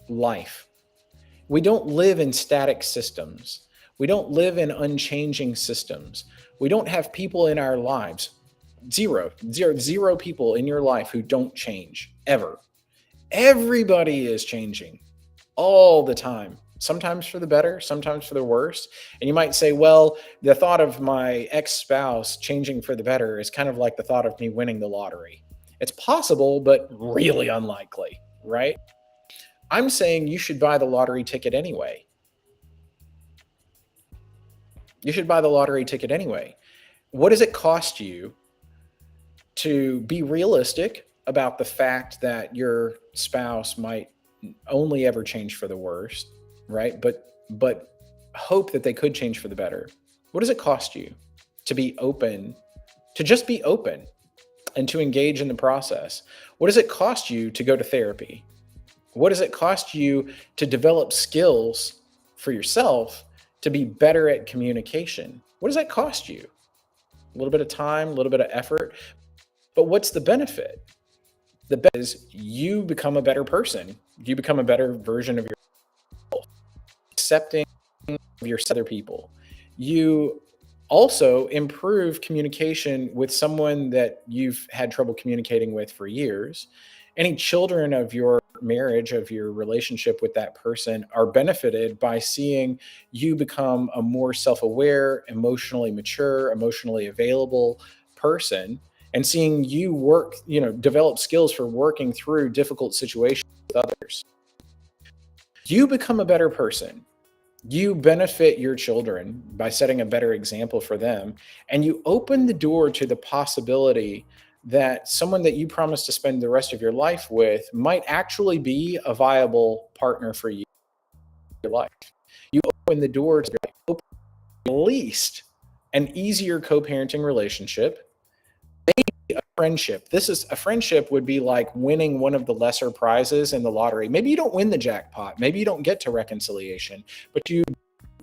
life. We don't live in static systems. We don't live in unchanging systems. We don't have people in our lives, zero people in your life who don't change, ever. Everybody is changing all the time, sometimes for the better, sometimes for the worse. And you might say, well, the thought of my ex-spouse changing for the better is kind of like the thought of me winning the lottery. It's possible, but really unlikely, right? I'm saying you should buy the lottery ticket anyway. You should buy the lottery ticket anyway. What does it cost you to be realistic about the fact that your spouse might only ever change for the worst, right? But hope that they could change for the better. What does it cost you to be open, to just be open and to engage in the process? What does it cost you to go to therapy? What does it cost you to develop skills for yourself to be better at communication? What does that cost you? A little bit of time, a little bit of effort. But what's the benefit? The benefit is you become a better person. You become a better version of yourself. Accepting your other people. You also improve communication with someone that you've had trouble communicating with for years. Any children of your marriage, of your relationship with that person, are benefited by seeing you become a more self aware, emotionally mature, emotionally available person, and seeing you work, develop skills for working through difficult situations with others. You become a better person. You benefit your children by setting a better example for them, and you open the door to the possibility that someone that you promise to spend the rest of your life with might actually be a viable partner for you in your life. You open the door to at least an easier co-parenting relationship, maybe a friendship. This is a friendship would be like winning one of the lesser prizes in the lottery. Maybe you don't win the jackpot, maybe you don't get to reconciliation, but you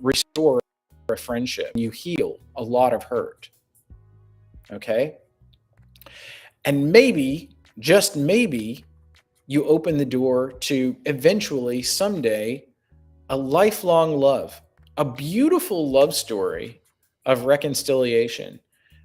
restore a friendship, you heal a lot of hurt. Okay. And maybe, just maybe, you open the door to eventually, someday, a lifelong love, a beautiful love story of reconciliation.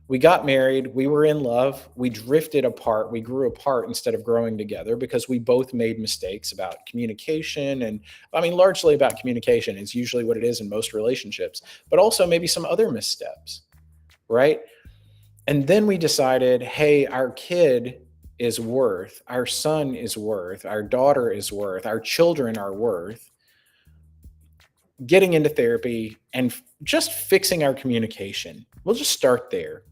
We got married, we were in love, we drifted apart, we grew apart instead of growing together because we both made mistakes about communication. And I mean, largely about communication is usually what it is in most relationships, but also maybe some other missteps, right? And then we decided, hey, our kid is worth, our son is worth, our daughter is worth, our children are worth getting into therapy and just fixing our communication. We'll just start there.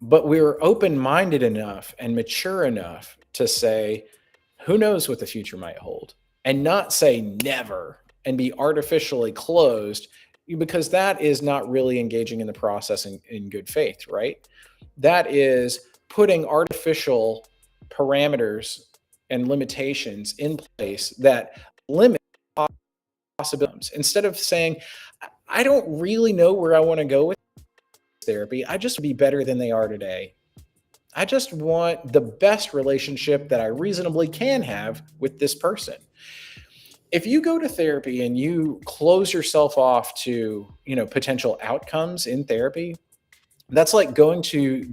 But we were open-minded enough and mature enough to say, who knows what the future might hold, and not say never and be artificially closed, because that is not really engaging in the process in good faith, right? That is putting artificial parameters and limitations in place that limit possibilities. Instead of saying, I don't really know where I want to go with therapy, I just be better than they are today. I just want the best relationship that I reasonably can have with this person. If you go to therapy and you close yourself off to, potential outcomes in therapy, that's like going to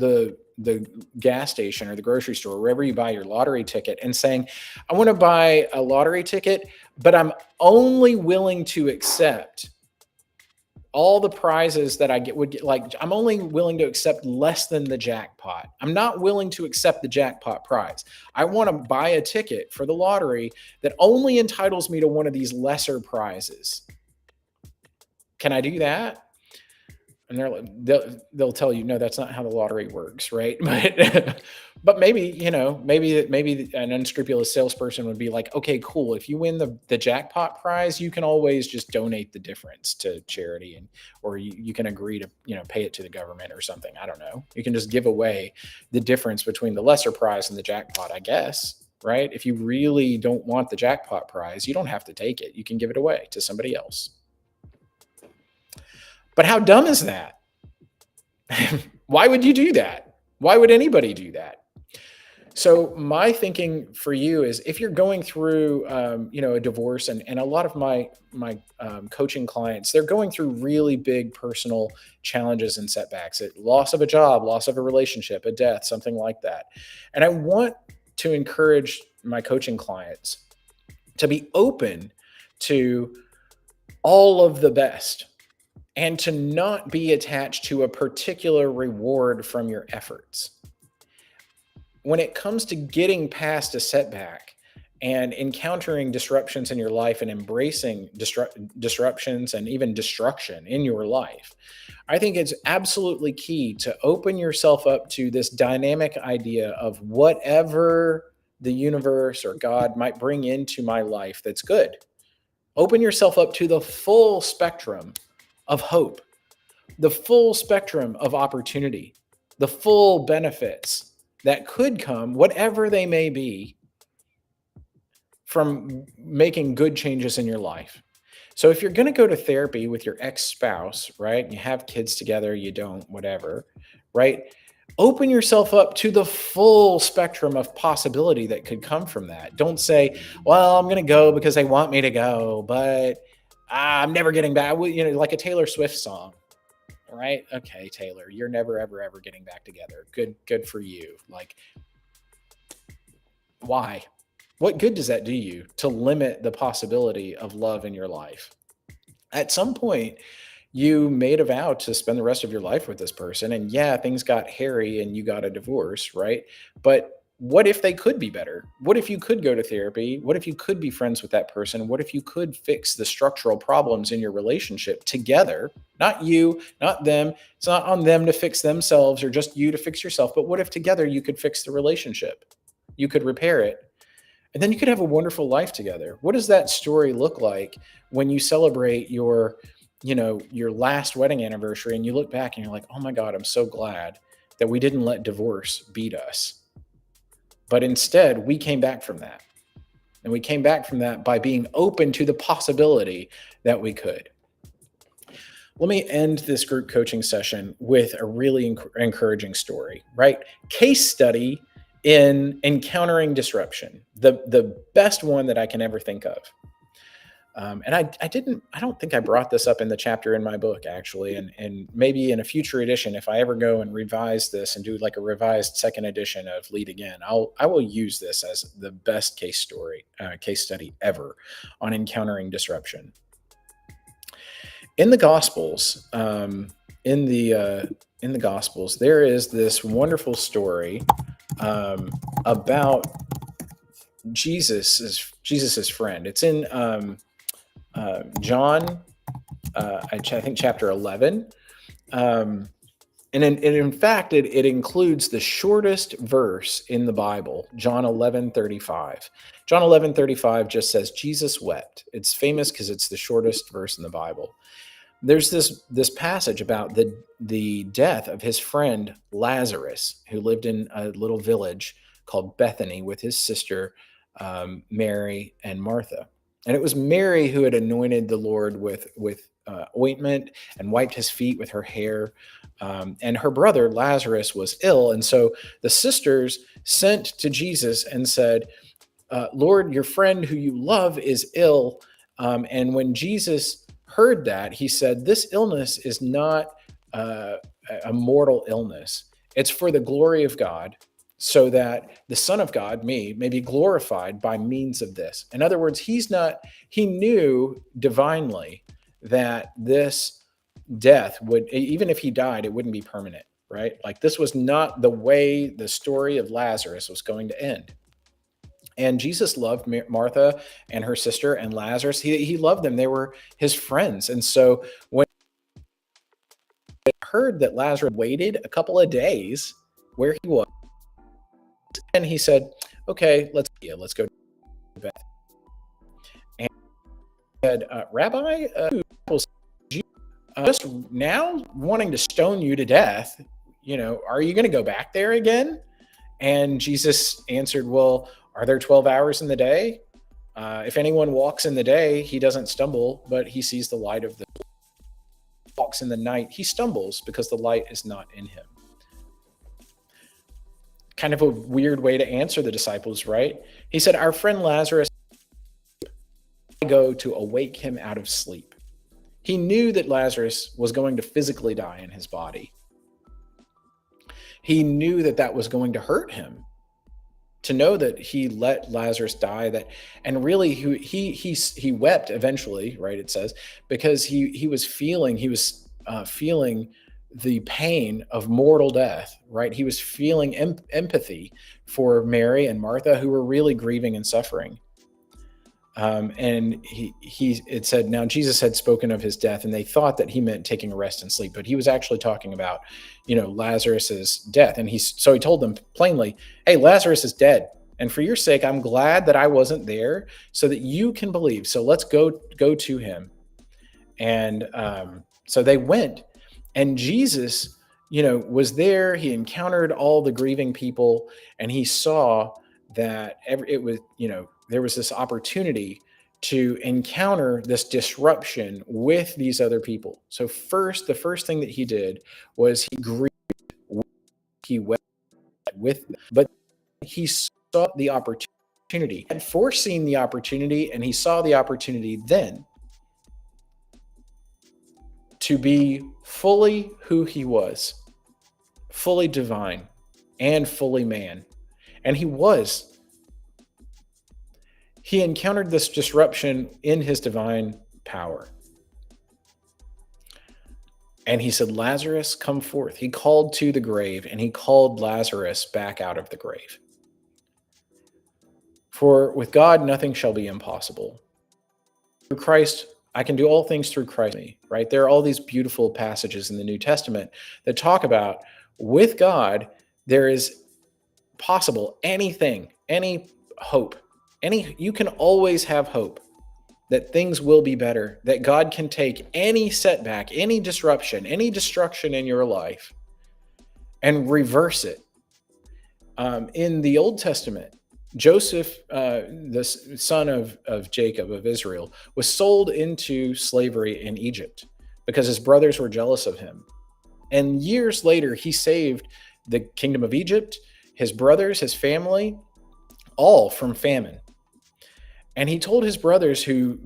the gas station or the grocery store, wherever you buy your lottery ticket, and saying, I want to buy a lottery ticket, but I'm only willing to accept all the prizes that I would get. Like, I'm only willing to accept less than the jackpot. I'm not willing to accept the jackpot prize. I want to buy a ticket for the lottery that only entitles me to one of these lesser prizes. Can I do that? And they'll tell you, no, that's not how the lottery works, right? But maybe an unscrupulous salesperson would be like, okay, cool. If you win the jackpot prize, you can always just donate the difference to charity, or you can agree to pay it to the government or something. I don't know. You can just give away the difference between the lesser prize and the jackpot, I guess, right? If you really don't want the jackpot prize, you don't have to take it. You can give it away to somebody else. But how dumb is that? Why would you do that? Why would anybody do that? So my thinking for you is, if you're going through, a divorce, and a lot of my coaching clients, they're going through really big personal challenges and setbacks, loss of a job, loss of a relationship, a death, something like that. And I want to encourage my coaching clients to be open to all of the best, and to not be attached to a particular reward from your efforts. When it comes to getting past a setback and encountering disruptions in your life and embracing disruptions and even destruction in your life, I think it's absolutely key to open yourself up to this dynamic idea of whatever the universe or God might bring into my life that's good. Open yourself up to the full spectrum of hope, the full spectrum of opportunity, the full benefits that could come, whatever they may be, from making good changes in your life. So if you're going to go to therapy with your ex-spouse, right? You have kids together, you don't, whatever, right? Open yourself up to the full spectrum of possibility that could come from that. Don't say, well, I'm going to go because they want me to go, but I'm never getting back. Well, like a Taylor Swift song, right? Okay, Taylor, you're never, ever, ever getting back together. Good for you. Like, why? What good does that do you to limit the possibility of love in your life? At some point, you made a vow to spend the rest of your life with this person. And yeah, things got hairy and you got a divorce, right? But what if they could be better? What if you could go to therapy? What if you could be friends with that person? What if you could fix the structural problems in your relationship together? Not you, not them. It's not on them to fix themselves or just you to fix yourself. But what if together you could fix the relationship? You could repair it, and then you could have a wonderful life together. What does that story look like when you celebrate your last wedding anniversary and you look back and you're like, oh my God, I'm so glad that we didn't let divorce beat us. But instead, we came back from that. And we came back from that by being open to the possibility that we could. Let me end this group coaching session with a really encouraging story, right? Case study in encountering disruption, the best one that I can ever think of. And I don't think I brought this up in the chapter in my book, actually. And maybe in a future edition, if I ever go and revise this and do like a revised second edition of Lead Again, I will use this as the best case study ever on encountering disruption. In the Gospels, in the Gospels, there is this wonderful story about Jesus's friend. It's in John, I think chapter 11. And in fact, it includes the shortest verse in the Bible, John 11:35. John 11:35 just says, Jesus wept. It's famous because it's the shortest verse in the Bible. There's this passage about the death of his friend Lazarus, who lived in a little village called Bethany with his sister Mary and Martha. And it was Mary who had anointed the Lord with ointment and wiped his feet with her hair. And her brother Lazarus was ill. And so the sisters sent to Jesus and said, Lord, your friend who you love is ill. And when Jesus heard that, he said, this illness is not a mortal illness. It's for the glory of God, so that the Son of God, me, may be glorified by means of this. In other words, he knew divinely that this death would, even if he died, it wouldn't be permanent, right? Like, this was not the way the story of Lazarus was going to end. And Jesus loved Martha and her sister and Lazarus. He loved them. They were his friends. And so when he heard that Lazarus waited a couple of days where he was, and he said, okay, let's go to Beth. And he said, Rabbi, just now wanting to stone you to death, are you going to go back there again? And Jesus answered, well, are there 12 hours in the day? If anyone walks in the day, he doesn't stumble, but he sees the light of the walks in the night, he stumbles because the light is not in him. Kind of a weird way to answer the disciples, right? He said, our friend Lazarus, I go to awake him out of sleep. He knew that Lazarus was going to physically die in his body. He knew that was going to hurt him, to know that he let Lazarus die, and really he wept eventually, right? It says, because he was feeling the pain of mortal death, right? He was feeling empathy for Mary and Martha, who were really grieving and suffering. And it said, now Jesus had spoken of his death, and they thought that he meant taking a rest and sleep, but he was actually talking about, Lazarus's death. And so he told them plainly, hey, Lazarus is dead. And for your sake, I'm glad that I wasn't there so that you can believe. So let's go to him. And so they went, and Jesus, was there. He encountered all the grieving people, and he saw that there was this opportunity to encounter this disruption with these other people. So the first thing that he did was he grieved, he wept with them, but he saw the opportunity, had foreseen the opportunity, and he saw the opportunity then. to be fully who he was, fully divine and fully man. And he was. He encountered this disruption in his divine power. And he said, Lazarus, come forth. He called to the grave, and he called Lazarus back out of the grave. For with God, nothing shall be impossible. Through Christ, I can do all things through Christ, right? There are all these beautiful passages in the New Testament that talk about with God, there is possible anything, any hope, you can always have hope that things will be better, that God can take any setback, any disruption, any destruction in your life and reverse it. In the Old Testament, Joseph, the son of Jacob, of Israel, was sold into slavery in Egypt because his brothers were jealous of him. And years later, he saved the kingdom of Egypt, his brothers, his family, all from famine. And he told his brothers, who,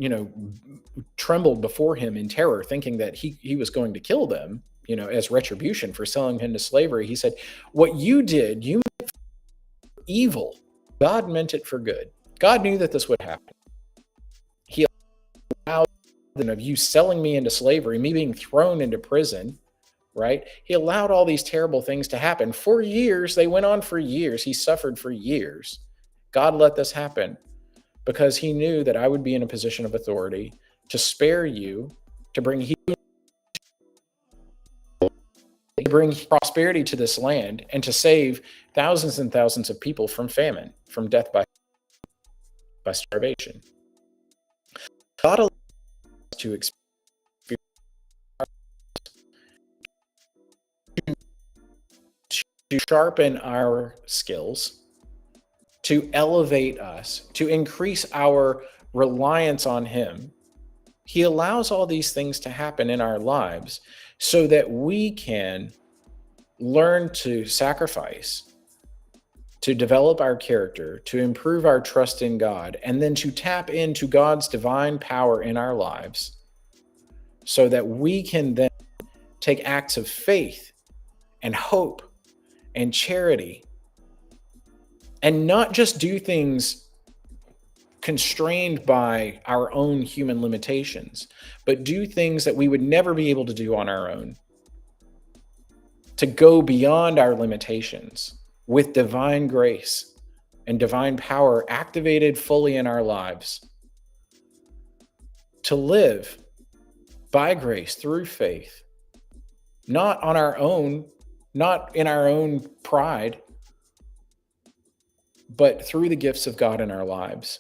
trembled before him in terror, thinking that he was going to kill them, as retribution for selling him to slavery. He said, what you did, you meant for evil. God meant it for good. God knew that this would happen. He allowed of you selling me into slavery, me being thrown into prison, right? He allowed all these terrible things to happen for years. They went on for years. He suffered for years. God let this happen because he knew that I would be in a position of authority to spare you, to bring healing, to bring prosperity to this land, and to save thousands and thousands of people from famine, from death by starvation. God allows us to experience, to sharpen our skills, to elevate us, to increase our reliance on him. He allows all these things to happen in our lives so that we can learn to sacrifice, to develop our character, to improve our trust in God, and then to tap into God's divine power in our lives so that we can then take acts of faith and hope and charity and not just do things constrained by our own human limitations, but do things that we would never be able to do on our own, to go beyond our limitations with divine grace and divine power activated fully in our lives, to live by grace through faith, not on our own, not in our own pride, but through the gifts of God in our lives.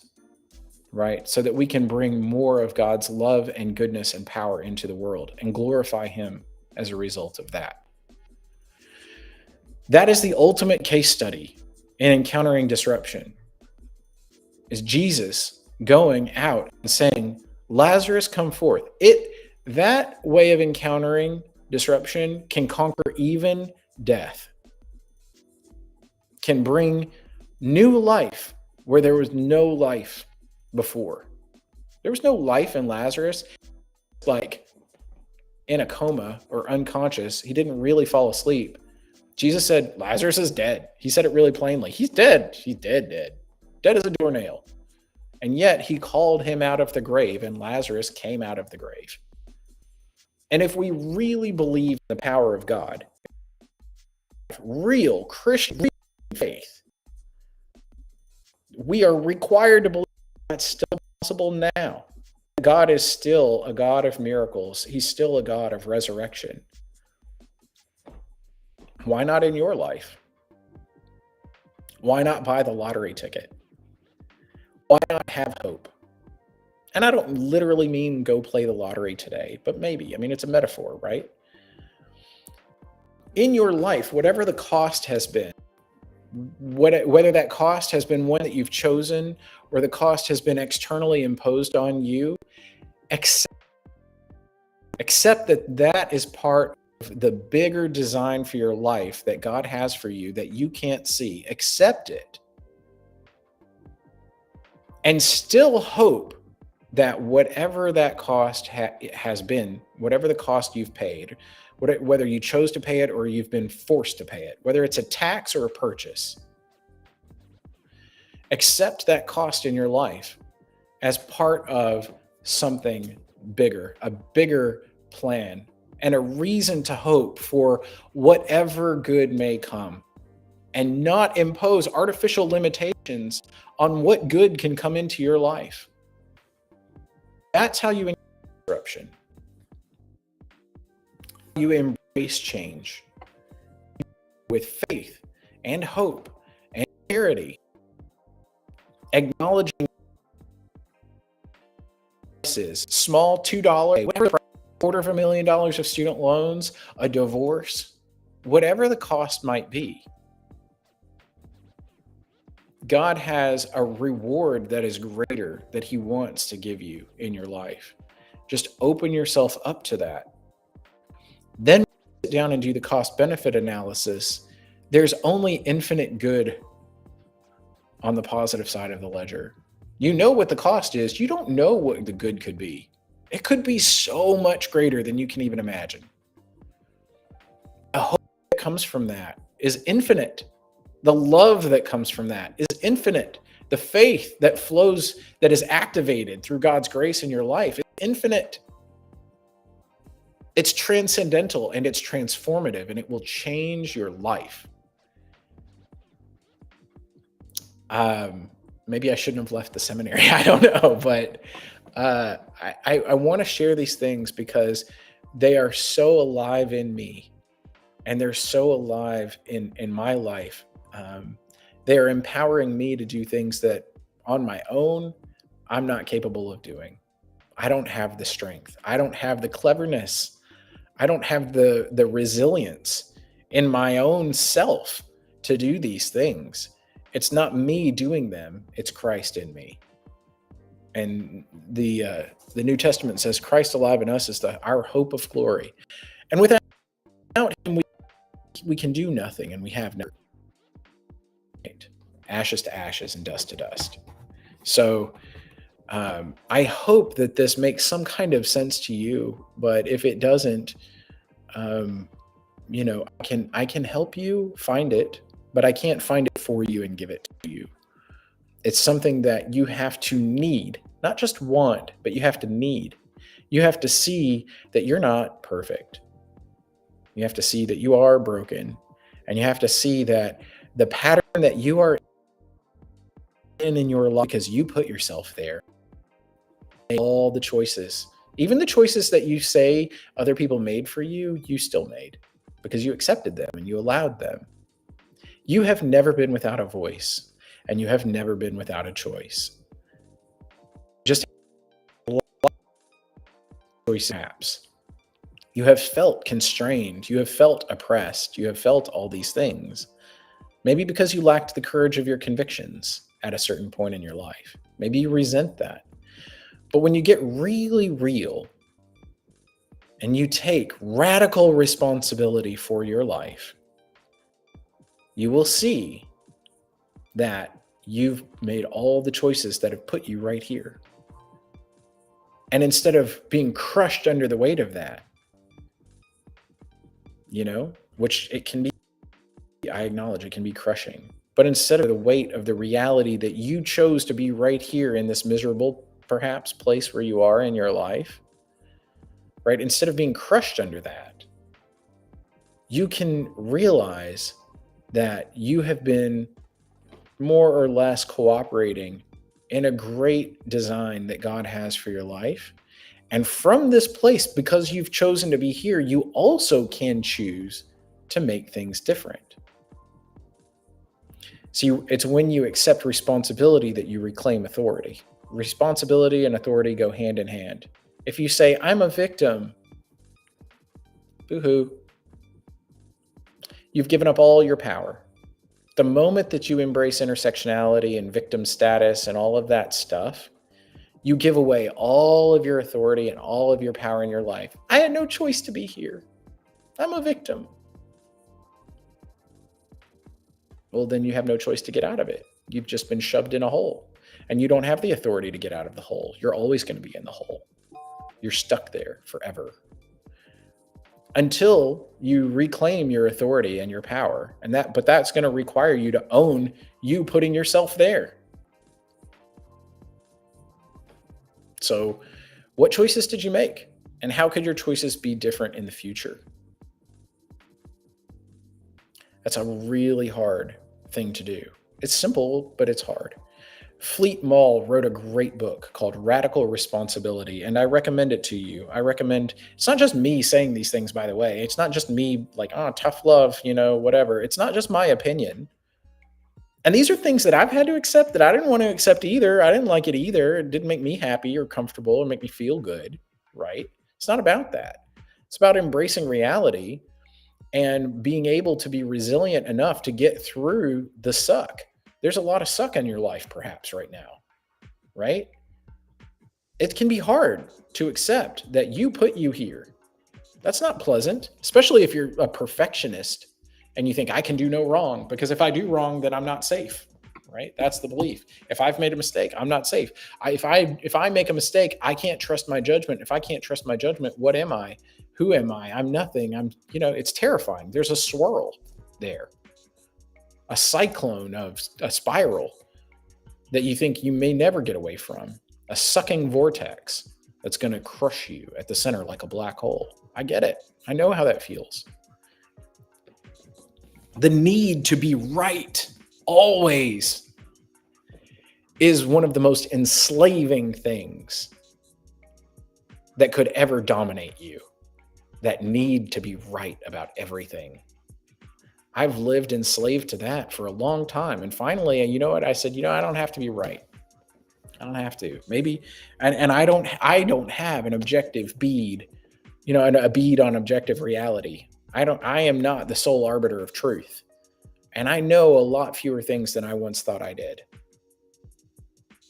Right? So that we can bring more of God's love and goodness and power into the world and glorify him as a result of that. That is the ultimate case study in encountering disruption, is Jesus going out and saying, Lazarus, come forth. That way of encountering disruption can conquer even death, can bring new life where there was no life before. There was no life in Lazarus, like in a coma or unconscious. He didn't really fall asleep. Jesus said, Lazarus is dead. He said it really plainly. He's dead. He's dead. Dead as a doornail. And yet he called him out of the grave, and Lazarus came out of the grave. And if we really believe in the power of God, real Christian faith, we are required to believe that's still possible now. God is still a God of miracles. He's still a God of resurrection. Why not in your life? Why not buy the lottery ticket? Why not have hope? And I don't literally mean go play the lottery today, but maybe. I mean, it's a metaphor, right? In your life, whatever the cost has been, whether that cost has been one that you've chosen or the cost has been externally imposed on you, accept that is part of the bigger design for your life that God has for you that you can't see. Accept it. And still hope that whatever that cost has been, whatever the cost you've paid, whether you chose to pay it or you've been forced to pay it, whether it's a tax or a purchase, accept that cost in your life as part of something bigger, a bigger plan, and a reason to hope for whatever good may come, and not impose artificial limitations on what good can come into your life. That's how you interruption. You embrace change with faith and hope and charity, acknowledging small $2, whatever, $250,000 of student loans, a divorce, whatever the cost might be. God has a reward that is greater that he wants to give you in your life. Just open yourself up to that. Then sit down and do the cost benefit analysis. There's only infinite good on the positive side of the ledger. You know what the cost is. You don't know what the good could be. It could be so much greater than you can even imagine. The hope that comes from that is infinite. The love that comes from that is infinite. The faith that flows, that is activated through God's grace in your life, is infinite. It's transcendental and it's transformative, and it will change your life. Maybe I shouldn't have left the seminary. I don't know, but I want to share these things because they are so alive in me, and they're so alive in my life. They are empowering me to do things that on my own, I'm not capable of doing. I don't have the strength. I don't have the cleverness. I don't have the resilience in my own self to do these things. It's not me doing them. It's Christ in me. And the New Testament says Christ alive in us is our hope of glory. And without him, we can do nothing, and we have nothing. Ashes to ashes and dust to dust. So I hope that this makes some kind of sense to you, but if it doesn't, I can help you find it, but I can't find it for you and give it to you. It's something that you have to need, not just want, but you have to need. You have to see that you're not perfect. You have to see that you are broken, and you have to see that the pattern that you are in your life, because you put yourself there, all the choices, even the choices that you say other people made for you, you still made because you accepted them and you allowed them. You have never been without a voice, and you have never been without a choice. Just choice maps. You have felt constrained. You have felt oppressed. You have felt all these things. Maybe because you lacked the courage of your convictions at a certain point in your life. Maybe you resent that. But when you get really real and you take radical responsibility for your life, you will see that you've made all the choices that have put you right here. And instead of being crushed under the weight of that, which it can be, I acknowledge it can be crushing. But instead of the weight of the reality that you chose to be right here in this miserable, perhaps, place where you are in your life, right? Instead of being crushed under that, you can realize that you have been more or less cooperating in a great design that God has for your life. And from this place, because you've chosen to be here, you also can choose to make things different. See, it's when you accept responsibility that you reclaim authority. Responsibility and authority go hand in hand. If you say, I'm a victim, boo-hoo, you've given up all your power. The moment that you embrace intersectionality and victim status and all of that stuff, you give away all of your authority and all of your power in your life. I had no choice to be here. I'm a victim. Well, then you have no choice to get out of it. You've just been shoved in a hole. and you don't have the authority to get out of the hole. You're always going to be in the hole. You're stuck there forever until you reclaim your authority and your power. But that's going to require you to own you putting yourself there. So what choices did you make? And how could your choices be different in the future? That's a really hard thing to do. It's simple, but it's hard. Fleet Mall wrote a great book called Radical Responsibility, and I recommend it to you. It's not just me saying these things, by the way. It's not just me like, oh, tough love, whatever. It's not just my opinion. And these are things that I've had to accept that I didn't want to accept either. I didn't like it either. It didn't make me happy or comfortable or make me feel good, right? It's not about that. It's about embracing reality and being able to be resilient enough to get through the suck. There's a lot of suck in your life perhaps right now, right? It can be hard to accept that you put you here. That's not pleasant, especially if you're a perfectionist and you think I can do no wrong, because if I do wrong, then I'm not safe, right? That's the belief. If I've made a mistake, I'm not safe. If I make a mistake, I can't trust my judgment. If I can't trust my judgment, what am I? Who am I? I'm nothing. It's terrifying. There's a swirl there, a cyclone of a spiral that you think you may never get away from, a sucking vortex that's going to crush you at the center like a black hole. I get it. I know how that feels. The need to be right always is one of the most enslaving things that could ever dominate you. That need to be right about everything. I've lived enslaved to that for a long time. And finally, you know what? I said, I don't have to be right. I don't have to. Maybe, and I don't have an objective bead, a bead on objective reality. I am not the sole arbiter of truth. And I know a lot fewer things than I once thought I did.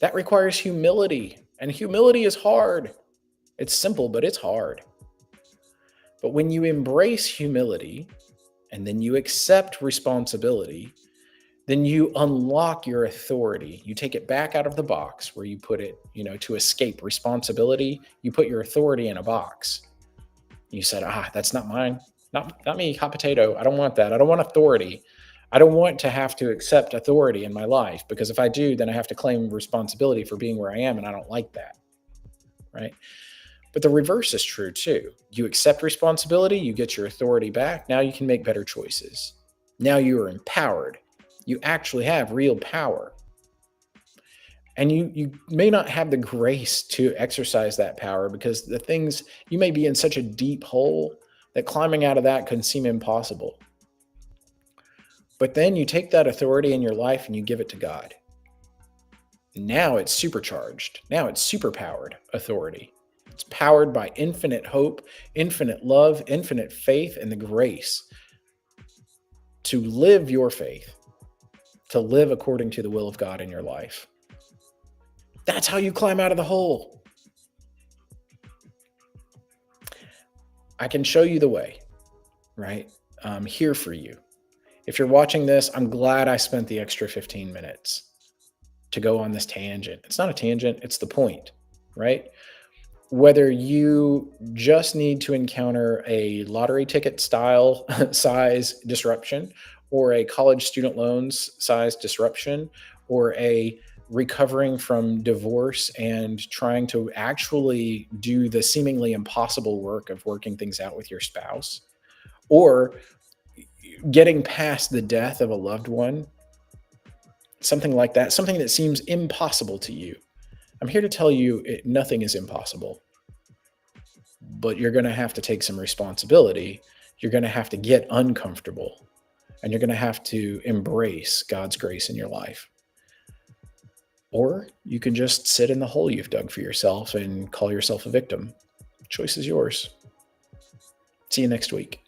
That requires humility. And humility is hard. It's simple, but it's hard. But when you embrace humility and then you accept responsibility, then you unlock your authority. You take it back out of the box where you put it, to escape responsibility. You put your authority in a box. You said, that's not mine. Not me, hot potato. I don't want that. I don't want authority. I don't want to have to accept authority in my life, because if I do, then I have to claim responsibility for being where I am, and I don't like that, right? But the reverse is true too. You accept responsibility, you get your authority back. Now you can make better choices. Now you are empowered. You actually have real power. And you may not have the grace to exercise that power, because you may be in such a deep hole that climbing out of that can seem impossible. But then you take that authority in your life and you give it to God. Now it's supercharged. Now it's superpowered authority. It's powered by infinite hope, infinite love, infinite faith, and the grace to live your faith, to live according to the will of God in your life. That's how you climb out of the hole. I can show you the way, right? I'm here for you. If you're watching this, I'm glad I spent the extra 15 minutes to go on this tangent. It's not a tangent, it's the point, right? Whether you just need to encounter a lottery ticket style size disruption, or a college student loans size disruption, or a recovering from divorce and trying to actually do the seemingly impossible work of working things out with your spouse, or getting past the death of a loved one, something like that, something that seems impossible to you. I'm here to tell you nothing is impossible, but you're going to have to take some responsibility. You're going to have to get uncomfortable, and you're going to have to embrace God's grace in your life. Or you can just sit in the hole you've dug for yourself and call yourself a victim. Choice is yours. See you next week.